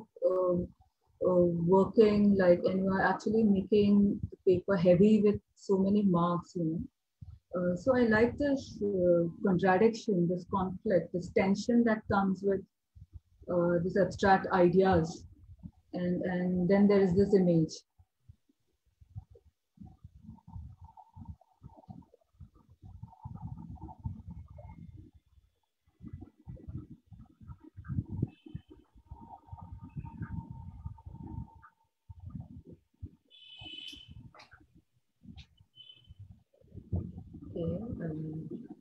working, like, and you are actually making the paper heavy with so many marks, so I like this contradiction, this conflict, this tension that comes with these abstract ideas, and then there is this image. Okay,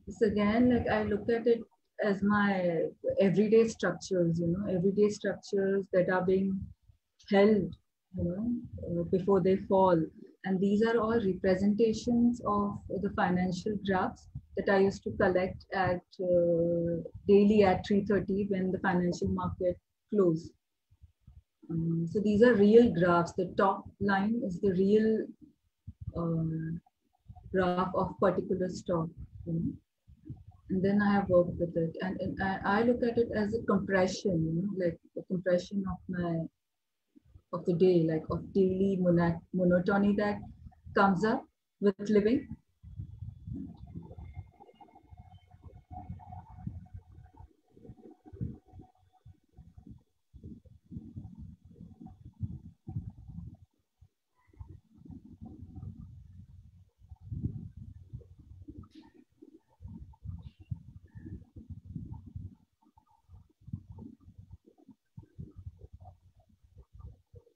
this again, like, I look at it as my everyday structures, everyday structures that are being held, before they fall. And these are all representations of the financial graphs that I used to collect at daily at 3:30 when the financial market closed. So these are real graphs. The top line is the real graph of particular stock, and then I have worked with it, and I look at it as a compression, like a compression of the day, like of daily monotony that comes up with living.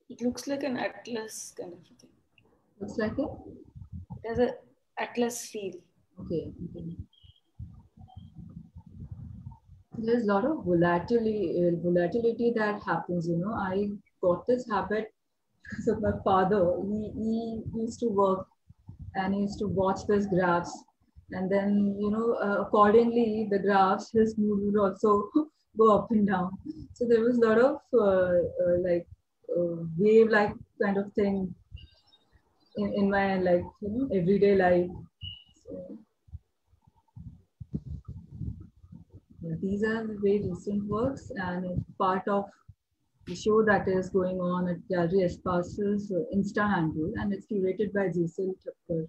It looks like an atlas kind of thing. Looks like it? There's an atlas feel. Okay. There's a lot of volatility that happens, I got this habit because of my father. He used to work and he used to watch these graphs, and then, accordingly, the graphs, his mood would also go up and down. So there was a lot of wave-like kind of thing in my, like, everyday life. So, yeah, these are the very recent works, and it's part of the show that is going on at Gallery Espace's Insta handle, and it's curated by Jaisal Thakkar.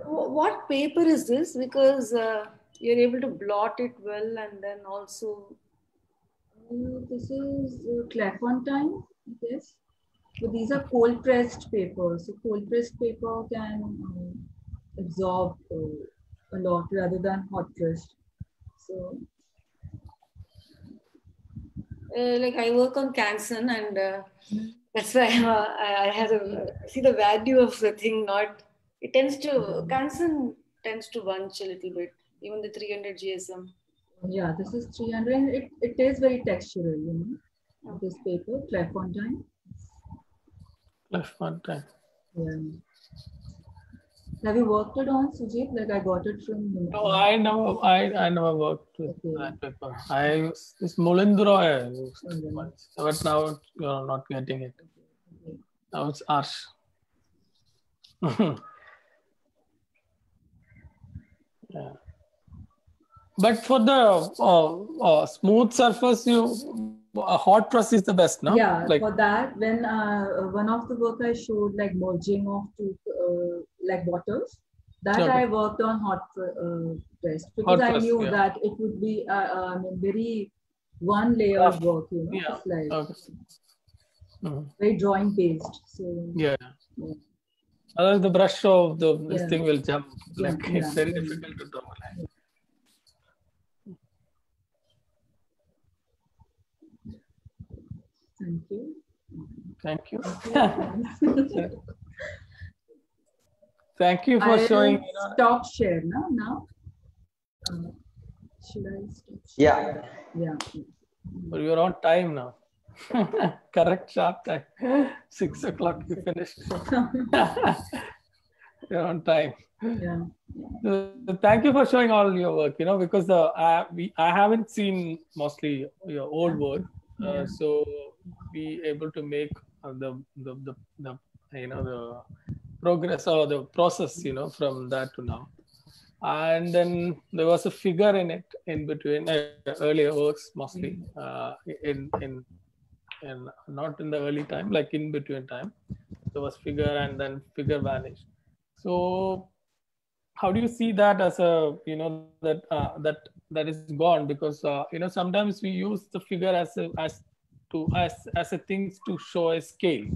What paper is this? Because you're able to blot it well, and then also. This is Clairefontaine, I guess. So these are cold pressed papers. So cold pressed paper can absorb a lot rather than hot pressed. So, like, I work on Canson, and that's why I have to see the value of the thing. It tends to, Canson tends to bunch a little bit, even the 300 GSM. Yeah, this is 300. It is very textural, this paper, Clairefontaine. Clairefontaine. Yeah. Have you worked it on, Sujit? Like, I got it from. No, I never worked with that paper. It's Mulindra, but now you're not getting it. Now it's Arsh. Yeah. But for the smooth surface, a hot press is the best, no? Yeah, like, for that, when one of the work I showed, like merging of two like waters, that I worked on hot press because I knew that it would be very one layer work, very drawing based. So otherwise the brush of this thing will jump. It's very difficult to draw. Thank you. Thank you. Thank you for showing. Stop share now. Should I stop share? Yeah. Yeah. But you're on time now. Correct, sharp time. 6 o'clock you finished. You're on time. Yeah. Thank you for showing all your work. Because I haven't seen mostly your old work, so be able to make the the progress or the process from that to now. And then there was a figure in it in between earlier works mostly in not in the early time, like in between time there was figure and then figure vanished. So how do you see that as a that is gone? Because sometimes we use the figure as a things to show a scale.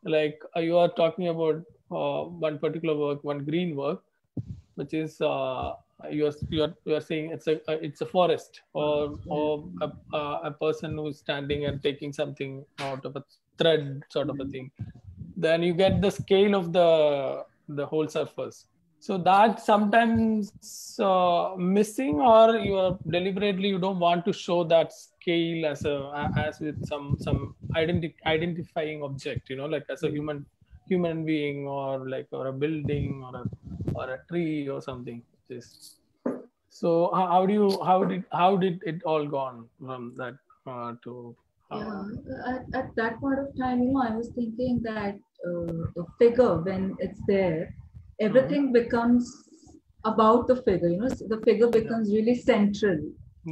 Like you are talking about one particular work, one green work, which is you're saying it's a forest, or a person who's standing and taking something out of a thread sort of a thing. Then you get the scale of the whole surface. So that sometimes missing, or you don't want to show that scale as with some identifying object, like as a human being, or a building, or a tree or something. So how did it all gone from that to at that point of time, I was thinking that the figure, when it's there, everything becomes about the figure. The figure becomes really central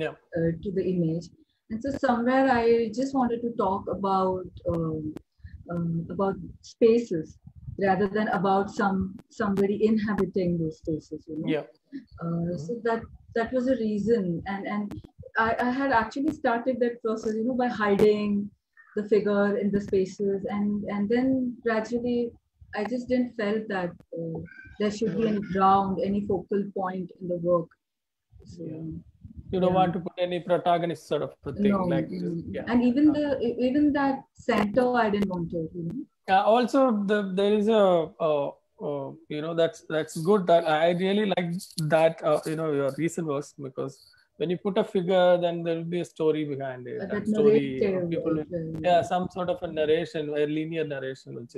to the image. And so somewhere I just wanted to talk about spaces rather than about somebody inhabiting those spaces. So that was a reason, and I had actually started that process, by hiding the figure in the spaces, and then gradually I just didn't felt that there should be any ground, any focal point in the work. So, you don't want to put any protagonist sort of a thing like this. And even that center, I didn't want it. Also, there is that's good. That I really like that your recent works, because when you put a figure, then there will be a story behind it. That story, people, some sort of a narration, a linear narration, which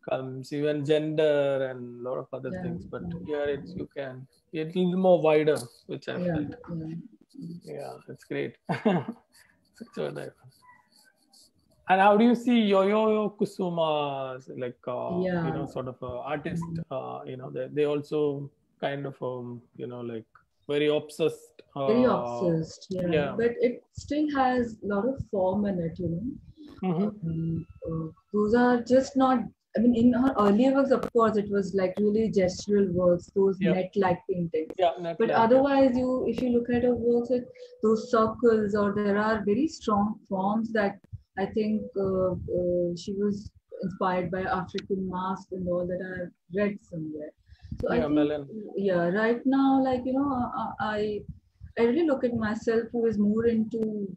comes even gender and a lot of other things. But here it's a little more wider, which I felt. Yeah, it's great. Such a nice. And how do you see Yo-Yo Kusuma, like sort of artist? They also kind of like very obsessed. Very obsessed, but it still has a lot of form in it. Those are just not. I mean, in her earlier works, of course, it was like really gestural works, those net-like paintings. But otherwise, if you look at her works, those circles, or there are very strong forms that I think she was inspired by African masks and all that I've read somewhere. So I think, right now, like, I really look at myself who is more into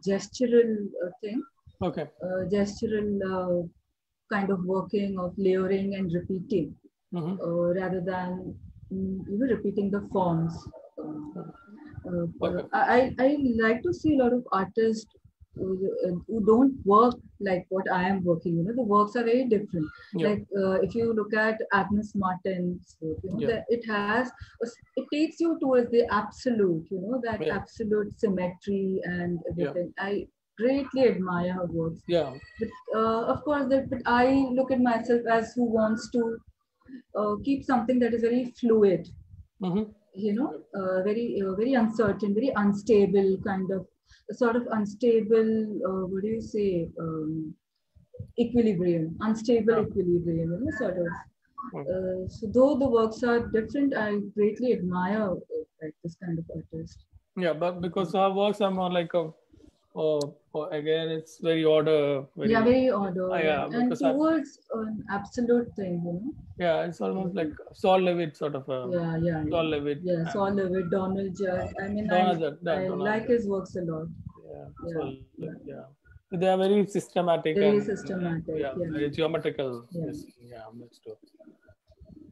gestural thing. Okay. Gestural kind of working of layering and repeating, rather than repeating the forms. I like to see a lot of artists who don't work like what I am working. The works are very different. Like if you look at Agnes Martin's work, it takes you towards the absolute, that absolute symmetry and everything. I greatly admire her works. But of course, but I look at myself as who wants to keep something that is very fluid. Very uncertain, very unstable, kind of sort of unstable. What do you say? Equilibrium, unstable equilibrium. Sort of. So though the works are different, I greatly admire this kind of artist. Yeah, but because her works are more like again, it's very order. Very order. And towards an absolute thing, Yeah, it's almost like Saul Levitt sort of. Saul Levitt. Yeah, Saul Levitt, Donald Judd. I mean, I like his works a lot. So they are very systematic. Very systematic. Very geometrical. That's true.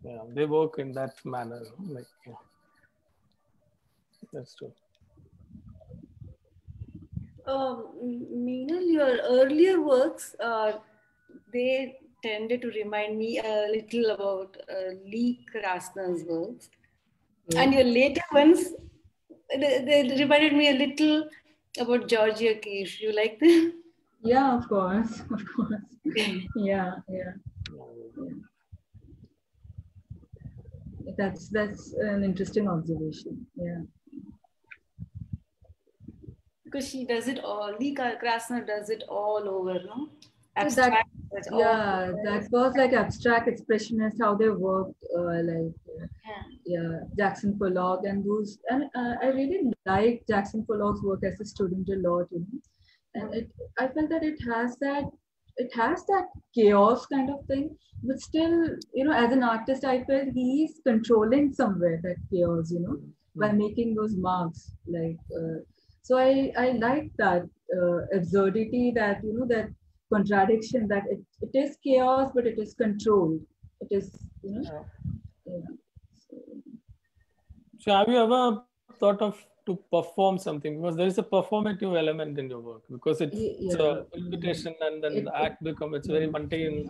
Yeah, they work in that manner. That's true. Meenal, your earlier works, they tended to remind me a little about Lee Krasner's works. And your later ones, they reminded me a little about Georgia O'Keeffe. You like them? Yeah, of course, of course. Yeah. That's an interesting observation. Yeah. Because she does it all. Lee Krasner does it all over, no? So Abstract. that was like abstract expressionist, how they worked, Jackson Pollock and those, and I really like Jackson Pollock's work as a student a lot, and I felt that it has that chaos kind of thing, but still, as an artist, I felt he's controlling somewhere that chaos, by making those marks, so I like that absurdity, that that contradiction, that it is chaos, but it is controlled. It is, So have you ever thought of to perform something, because there is a performative element in your work, because it's a repetition, and then the act becomes, it's very mundane,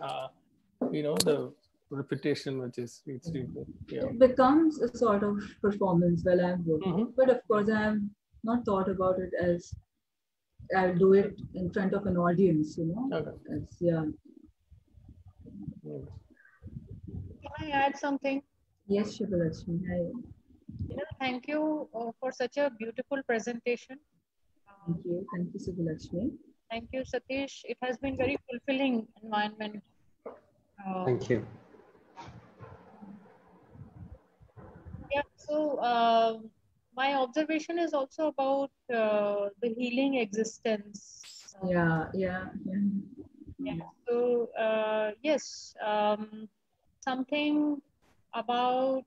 the repetition which is it becomes a sort of performance while I'm working. But of course I have not thought about it as I'll do it in front of an audience, Can I add something? Yes, Shubhalakshmi. Thank you for such a beautiful presentation. Thank you, Shubhalakshmi. Thank you, Satish. It has been very fulfilling environment. Thank you. Yeah, so my observation is also about the healing existence. Yeah. So yes, something about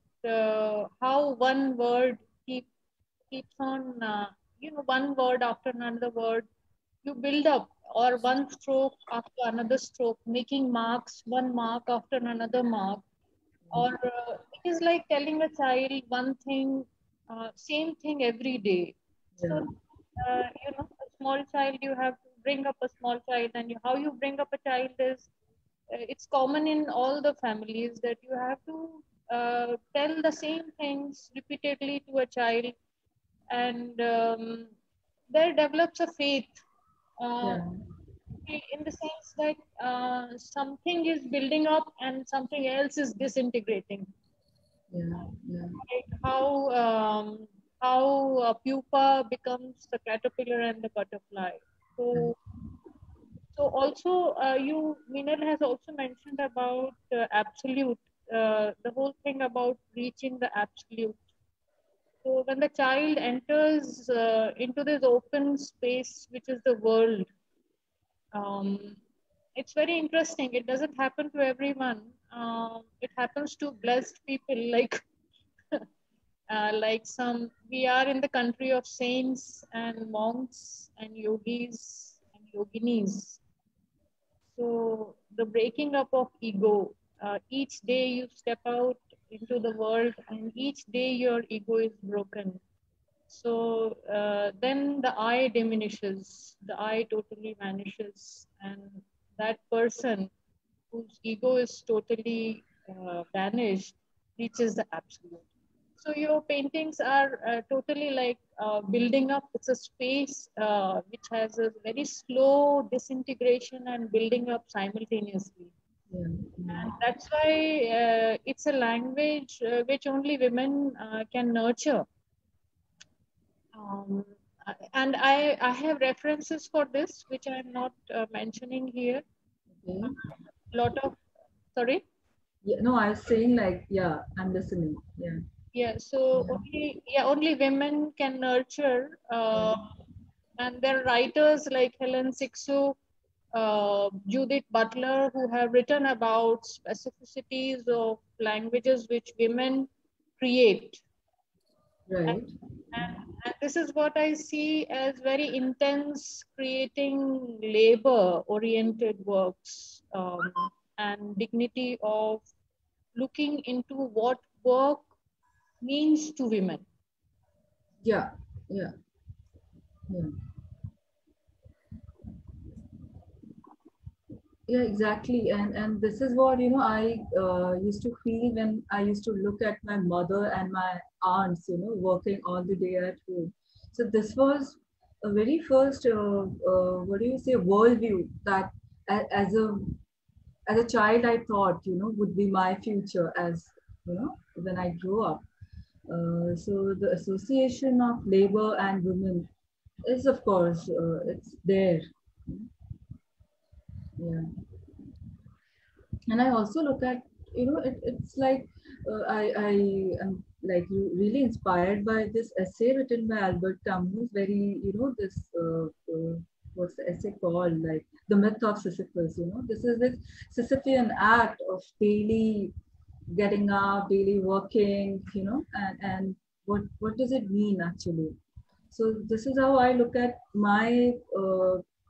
how one word keeps on, one word after another word, you build up, or one stroke after another stroke, making marks, one mark after another mark, or it is like telling a child one thing, same thing every day. So, a small child, you have to bring up a small child, and how you bring up a child is, it's common in all the families that you have to tell the same things repeatedly to a child, and there develops a faith. In the sense that something is building up and something else is disintegrating. Like how a pupa becomes the caterpillar and the butterfly. So also Meenal has also mentioned about absolute, the whole thing about reaching the absolute. So when the child enters into this open space, which is the world, it's very interesting. It doesn't happen to everyone. It happens to blessed people, like we are in the country of saints and monks and yogis and yoginis. So the breaking up of ego, each day you step out into the world, and each day your ego is broken. So then the I diminishes, the I totally vanishes, and that person whose ego is totally vanished reaches the absolute. So your paintings are totally like building up. It's a space which has a very slow disintegration and building up simultaneously. And that's why it's a language which only women can nurture. And I have references for this, which I'm not mentioning here. Sorry? Yeah, no, I was saying I'm listening. Yeah, so only women can nurture. And there are writers like Helen Sixu, Judith Butler, who have written about specificities of languages which women create. Right. And this is what I see as very intense, creating labor-oriented works, and dignity of looking into what work means to women. Yeah. Yeah, exactly. And this is what, I used to feel when I used to look at my mother and my aunts, working all the day at home. So this was a very first, what do you say, worldview that as a child I thought, would be my future as, when I grow up. So the association of labor and women is, of course, it's there. Yeah. And I also look at, it's like I am like really inspired by this essay written by Albert Camus. Very, this what's the essay called? Like the myth of Sisyphus. This is this Sisyphean act of daily getting up, daily working. And what does it mean actually? So this is how I look at my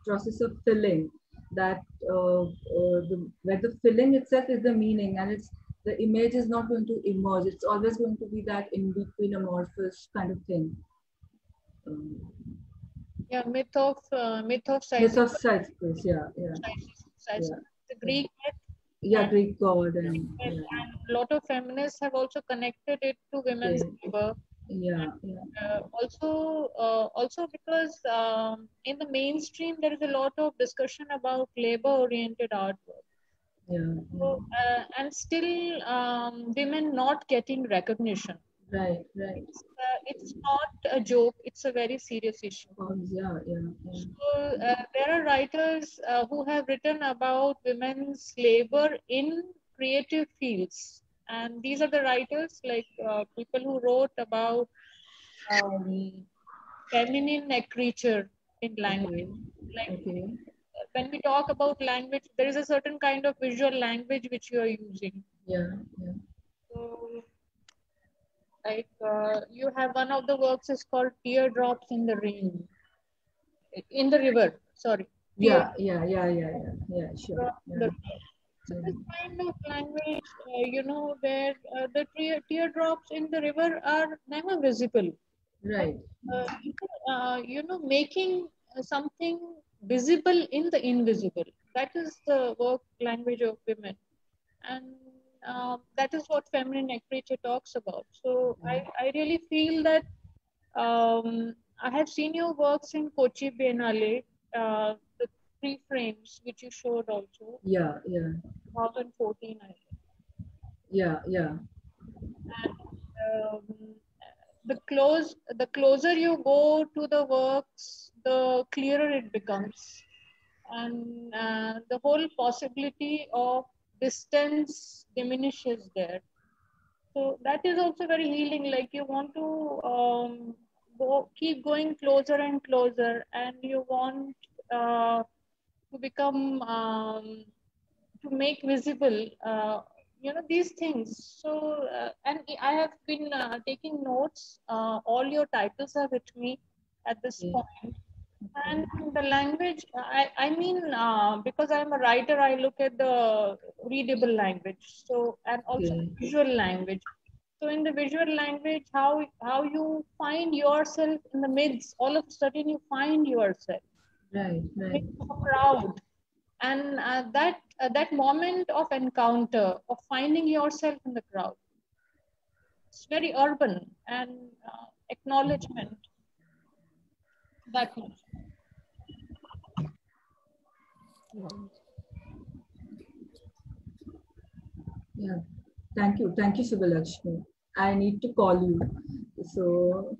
process of filling. That where the filling itself is the meaning, and it's the image is not going to emerge. It's always going to be that in between amorphous kind of thing. Yeah, myth of Myth of Sisyphus. Sisyphus. Yeah. Sisyphus. The Greek myth. Yeah, Greek god and a lot of feminists have also connected it to women's labor. Yeah. Also because in the mainstream there is a lot of discussion about labor-oriented artwork. Yeah. So, and still women not getting recognition. Right. It's not a joke. It's a very serious issue. Yeah. So there are writers who have written about women's labor in creative fields, and these are the writers like people who wrote about feminine creature in language. When we talk about language, there is a certain kind of visual language which you are using. Yeah. So, like you have one of the works is called Teardrops in the Rain. In the river, sorry. Yeah, sure. Yeah. So this kind of language, where the teardrops in the river are never visible. Right. Making something visible in the invisible. That is the work language of women. And that is what feminine literature talks about. So I really feel that I have seen your works in Kochi Biennale, the 3 frames which you showed also. Yeah. 2014, I think. Yeah. And the closer you go to the works, the clearer it becomes. And the whole possibility of distance diminishes there. So that is also very healing. Like you want to keep going closer and closer, and you want to become to make visible these things. So and I have been taking notes. All your titles are with me at this point. And the language, I mean, because I'm a writer, I look at the readable language. So, and also visual language. So in the visual language, how you find yourself in the midst, all of a sudden you find yourself. Right. A crowd. And that moment of encounter, of finding yourself in the crowd, it's very urban and acknowledgement. That much. Yeah. Thank you, Subbalakshmi. I need to call you. So.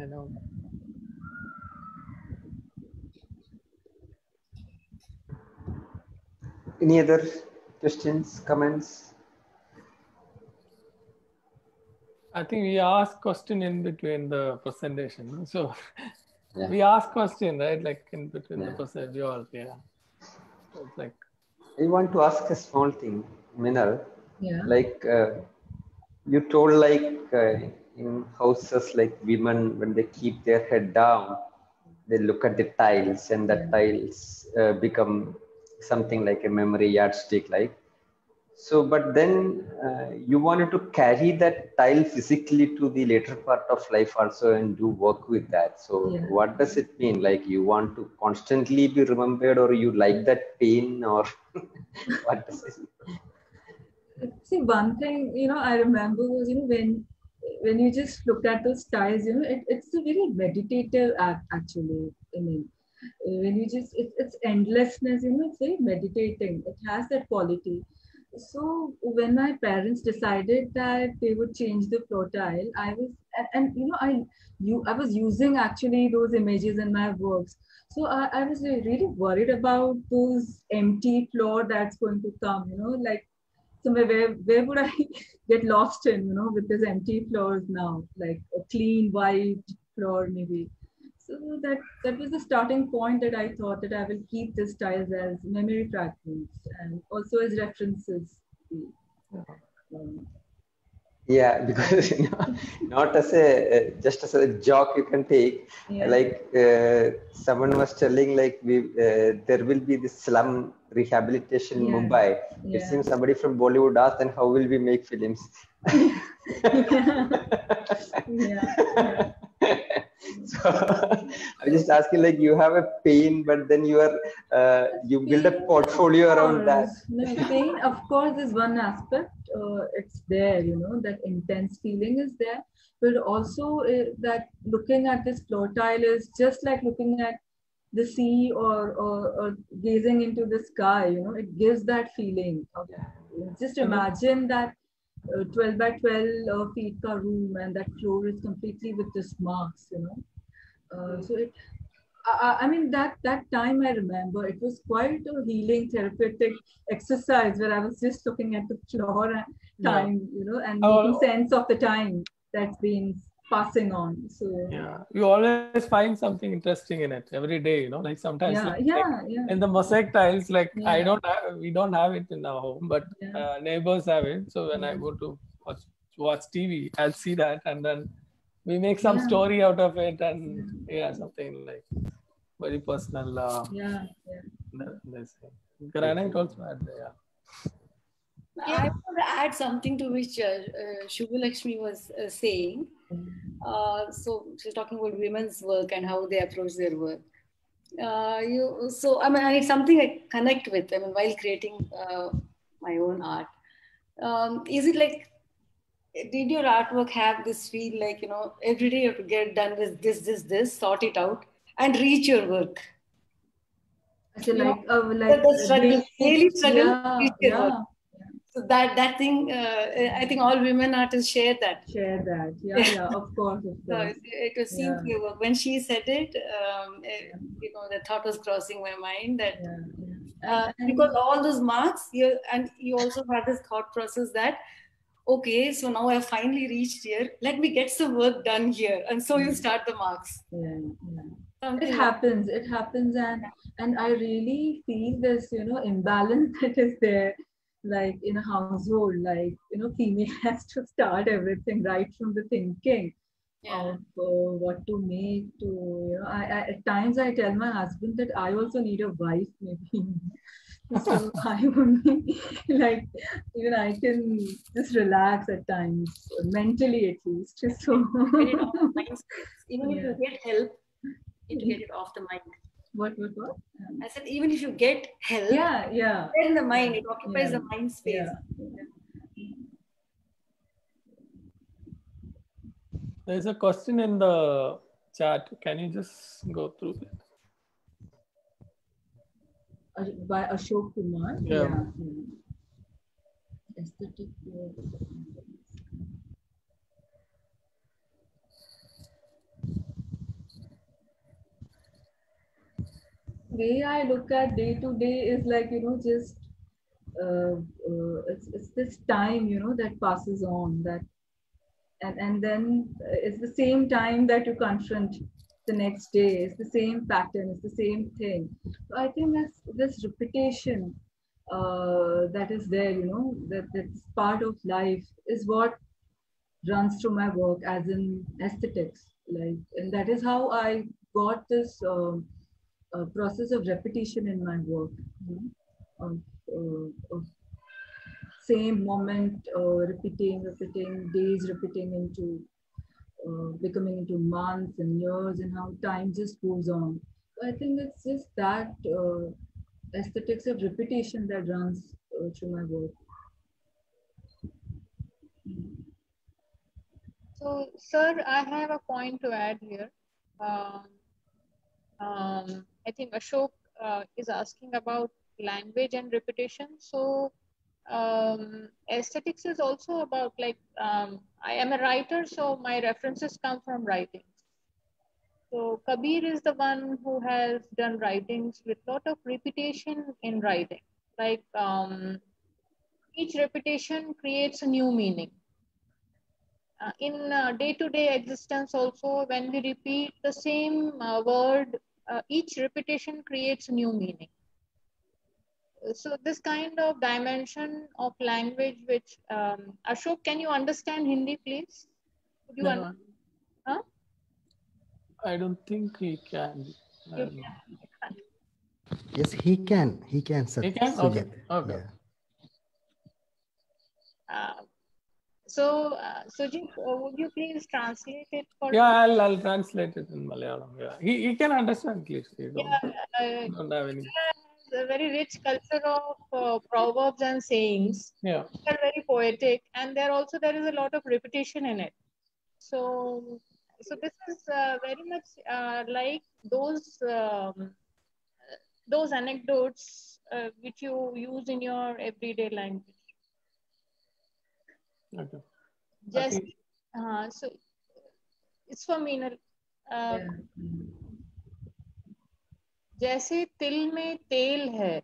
I know. Any other questions, comments? I think we asked question in between the presentation. So we asked question, right? Like in between the presentation, yours, So it's like. I want to ask a small thing, Minal. Yeah. Like you told, like in houses, like women, when they keep their head down, they look at the tiles, and the tiles become something like a memory yardstick, like. So, but then you wanted to carry that tile physically to the later part of life also and do work with that. So, Yeah. what does it mean? Like you want to constantly be remembered, or you like that pain, or what does it mean? See, one thing, I remember was, when you just look at those tiles, it's a very meditative act, actually. I mean, when you just, it's endlessness, it's very meditating. It has that quality. So when my parents decided that they would change the floor tile, I was, I was using actually those images in my works. So I was really worried about those empty floor that's going to come, like somewhere where would I get lost in, with these empty floors now, like a clean white floor maybe. So that was the starting point that I thought that I will keep these tiles as memory fragments and also as references. Yeah, because not as a just as a joke you can take. Yeah. Like someone was telling, like there will be this slum rehabilitation in Mumbai. It seems somebody from Bollywood asked, "Then how will we make films?" Yeah. So I'm just asking, like you have a pain, but then you are you build a portfolio around that. No, pain, of course, is one aspect. It's there, that intense feeling is there, but also that looking at this floor tile is just like looking at the sea or gazing into the sky. It gives that feeling. Just imagine that 12 by 12 feet ka room, and that floor is completely with this marks. So it. I mean, that time I remember it was quite a healing therapeutic exercise where I was just looking at the floor and time, and making sense of the time that's been passing on. So yeah, you always find something interesting in it every day, like sometimes in the mosaic tiles, like we don't have it in our home, but neighbors have it. So when I go to watch TV, I'll see that, and then we make some story out of it, and something like very personal. Granite also had there. I want to add something to which Shubhu Lakshmi was saying. So she's talking about women's work and how they approach their work. So I mean, it's something I connect with. I mean, while creating my own art, is it like? Did your artwork have this feel like, every day you have to get done with this, sort it out, and reach your work? So the struggle, daily struggle, reach your work. So that thing, I think all women artists share that. Yeah, of course. So it was seen through your work. When she said it, the thought was crossing my mind that because all those marks, you also had this thought process that, okay, so now I've finally reached here. Let me get some work done here. And so you start the marks. It happens, and I really feel this, imbalance that is there, like in a household, like, female has to start everything right from the thinking of what to make to, I at times I tell my husband that I also need a wife, maybe. So I only, like, even I can just relax at times, mentally at least. So get it off the mind space. Even if you get help, you need to get it off the mind. What? I said, even if you get help, in the mind, it occupies the mind space. There's a question in the chat. Can you just go through that? By Ashok Kumar. Aesthetic. Way I look at day to day is like, just it's this time, that passes on, that and then it's the same time that you confront the next day. It's the same pattern, it's the same thing. So I think that's this repetition that is there, that's part of life, is what runs through my work, as in aesthetics. Like, and that is how I got this process of repetition in my work, of same moment repeating, days repeating into becoming into months and years, and how time just goes on. So I think it's just that aesthetics of repetition that runs through my work. So, sir, I have a point to add here. I think Ashok is asking about language and repetition. So, aesthetics is also about, like, I am a writer, so my references come from writings. So Kabir is the one who has done writings with a lot of repetition in writing. Like each repetition creates a new meaning. In day-to-day existence also, when we repeat the same word, each repetition creates a new meaning. So this kind of dimension of language, which Ashok, can you understand Hindi, please? Could you No, huh? I don't think he can. Yes, he can. He can, sir. He can? Sujit. Okay. Yeah. So, Sujit, would you please translate it for Yeah, I'll translate it in Malayalam. Yeah, he can understand, please. He don't have any. Has a very rich culture of proverbs and sayings. Yeah. They're very poetic, and there is a lot of repetition in it. So this is very much like those anecdotes which you use in your everyday language. Okay. Just so it's for Meenal. जैसे तिल में तेल है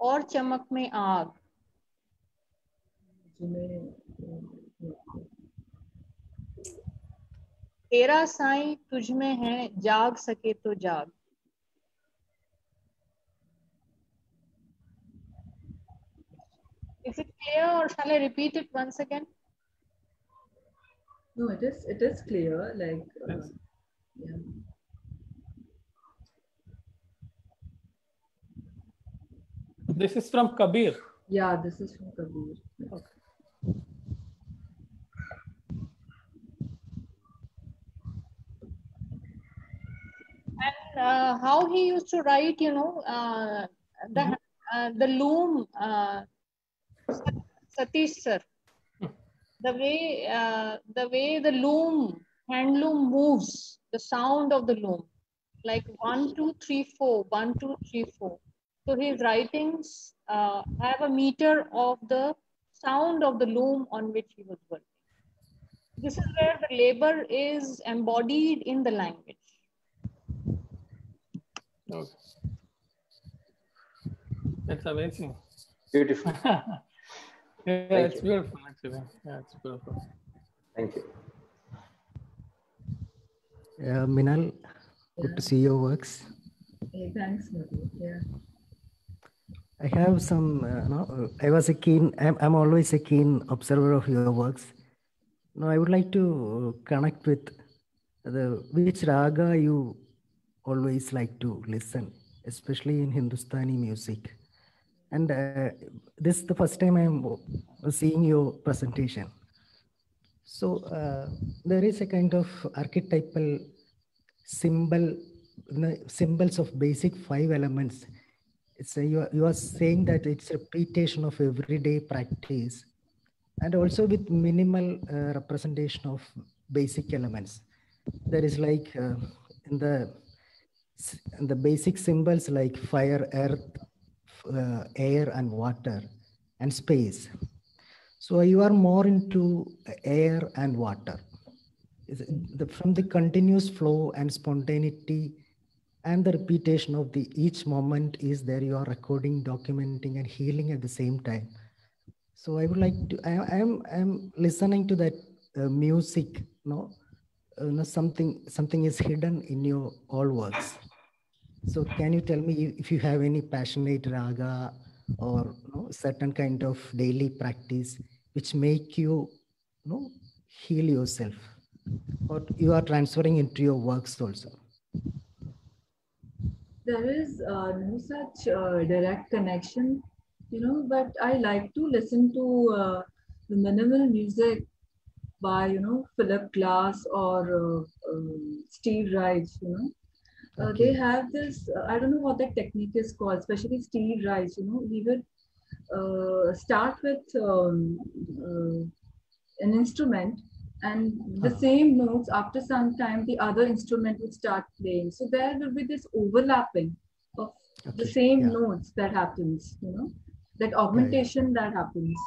और चमक में आग, तेरा साईं तुझ में है, जाग सके तो जाग. Is it clear, or shall I repeat it once again? No, it is clear. Like, yeah. This is from Kabir. Yeah, this is from Kabir. Okay. And how he used to write, the loom, Satish sir, the way the loom, hand loom moves, the sound of the loom, like 1, 2, 3, 4, 1, 2, 3, 4. So his writings have a meter of the sound of the loom on which he was working. This is where the labor is embodied in the language. Okay. That's amazing. Beautiful. Yeah, it's beautiful actually. Yeah, it's beautiful. Thank you. Meenal, good to see your works. Hey, thanks, Madhu. Yeah. I have some, I'm always a keen observer of your works. Now, I would like to connect with which raga you always like to listen, especially in Hindustani music. And this is the first time I'm seeing your presentation. So there is a kind of archetypal symbols of basic 5 elements. It's you are saying that it's a repetition of everyday practice, and also with minimal representation of basic elements. There is like in the basic symbols like fire, earth, air and water and space. So you are more into air and water. From the continuous flow and spontaneity and the repetition of each moment is there, you are recording, documenting and healing at the same time. So I would like to, I am listening to that music, something is hidden in your all works. So can you tell me if you have any passionate raga or certain kind of daily practice which make you, heal yourself, or you are transferring into your works also? There is no such direct connection but I like to listen to the minimal music by, Philip Glass or Steve Reich, They have this, I don't know what that technique is called, especially Steve Reich, he would start with an instrument, and the same notes, after some time, the other instrument would start playing. So there will be this overlapping of the same notes that happens, that augmentation that happens.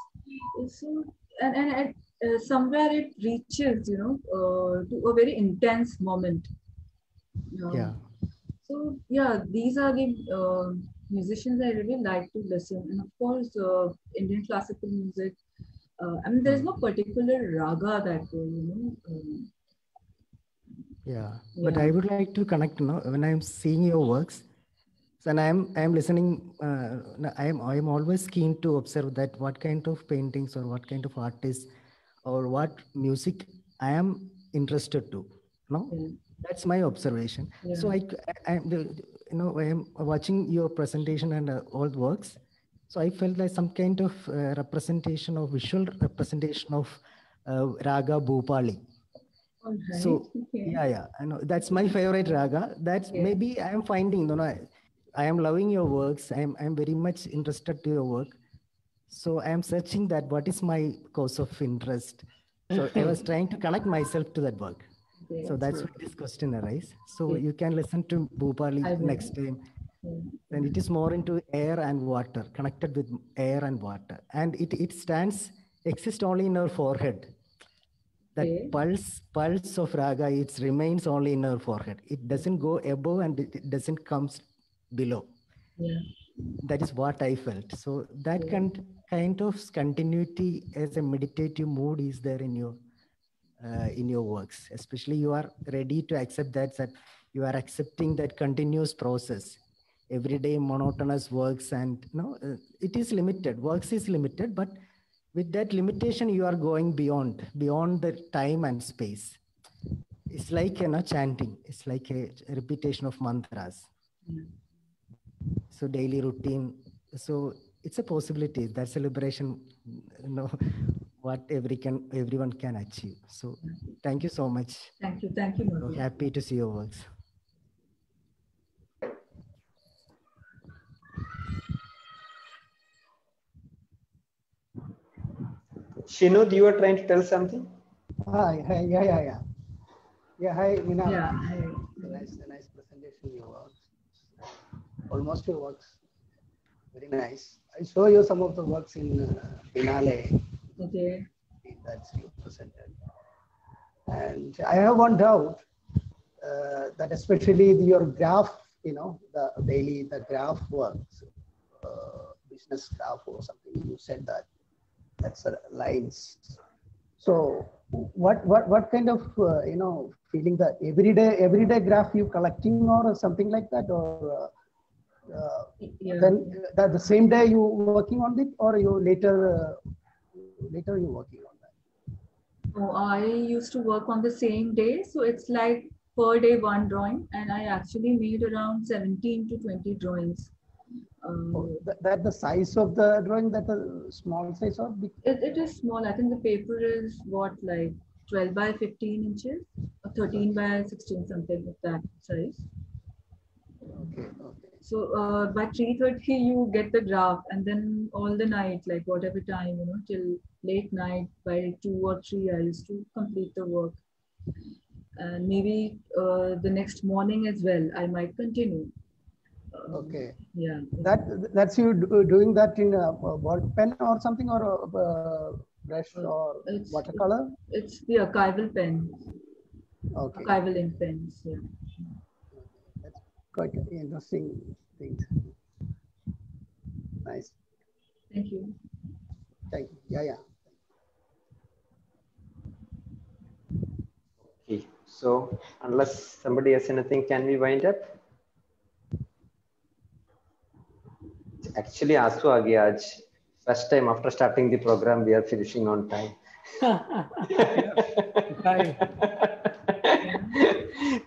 So, and somewhere it reaches, to a very intense moment. So yeah, these are the musicians I really like to listen, and of course, Indian classical music. I mean, there's no particular raga that But I would like to connect. When I'm seeing your works, and I'm listening. I'm always keen to observe that what kind of paintings or what kind of artists or what music I am interested to. That's my observation. So I am watching your presentation and all the works. So I felt like some kind of representation of visual representation of Raga Bhupali. Okay. So I know that's my favorite raga. That's maybe I am finding. I am loving your works. I'm very much interested to your work. So I am searching that what is my cause of interest. So I was trying to connect myself to that work. So that's why this question arises. So you can listen to Bhupali next time. Then it is more into air and water, connected with air and water. And it exists only in our forehead. That pulse of raga, it remains only in our forehead. It doesn't go above and it doesn't come below. That is what I felt. So that kind of continuity as a meditative mood is there in your works. Especially you are ready to accept that you are accepting that continuous process. Everyday monotonous works, and it is limited. Works is limited, but with that limitation, you are going beyond the time and space. It's like chanting. It's like a repetition of mantras. So daily routine. So it's a possibility. That's a liberation. What everyone can achieve. So thank you so much. Thank you. So happy to see your works. Shinod, you were trying to tell something? Hi, yeah. Yeah, hi, Meena. Yeah, hi. Nice presentation, your works. Almost your works. Very nice. I show you some of the works in Finale. Okay. That's you presented. And I have one doubt that especially your graph, the graph works, business graph or something, you said that's lines. So what kind of feeling, the everyday graph you collecting or something like that, or then the same day you working on it, or you later you working on that? Oh, I used to work on the same day, so it's like per day one drawing, and I actually made around 17 to 20 drawings. That the size of the drawing, that a small size or big? It is small. I think the paper is like 12 by 15 inches or 13 by 16, something like that size. Okay. So by 3:30 you get the graph, and then all the night, like whatever time, till late night, by 2 or 3 I used to complete the work. And maybe the next morning as well, I might continue. Okay. Yeah. That's you doing that in a ball pen or something, or a brush or watercolor? It's the archival pen. Okay. Archival ink pens. Yeah. That's quite an interesting thing. Nice. Thank you. Thank you. Yeah. Okay. So unless somebody has anything, can we wind up? Actually, Asu aa gaya aaj. First time after starting the program, we are finishing on time.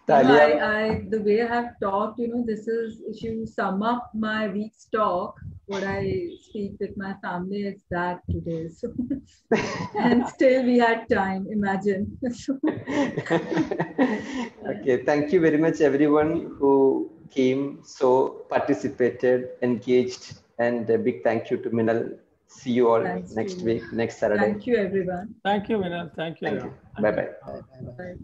The way I have talked, this is, if you sum up my week's talk, what I speak with my family is that today. So, and still we had time, imagine. Okay, thank you very much everyone who came, so participated, engaged, and a big thank you to Minal. See you all next week, next Saturday. Thank you everyone. Thank you, Minal. Thank you. Thank you. Bye-bye. Bye.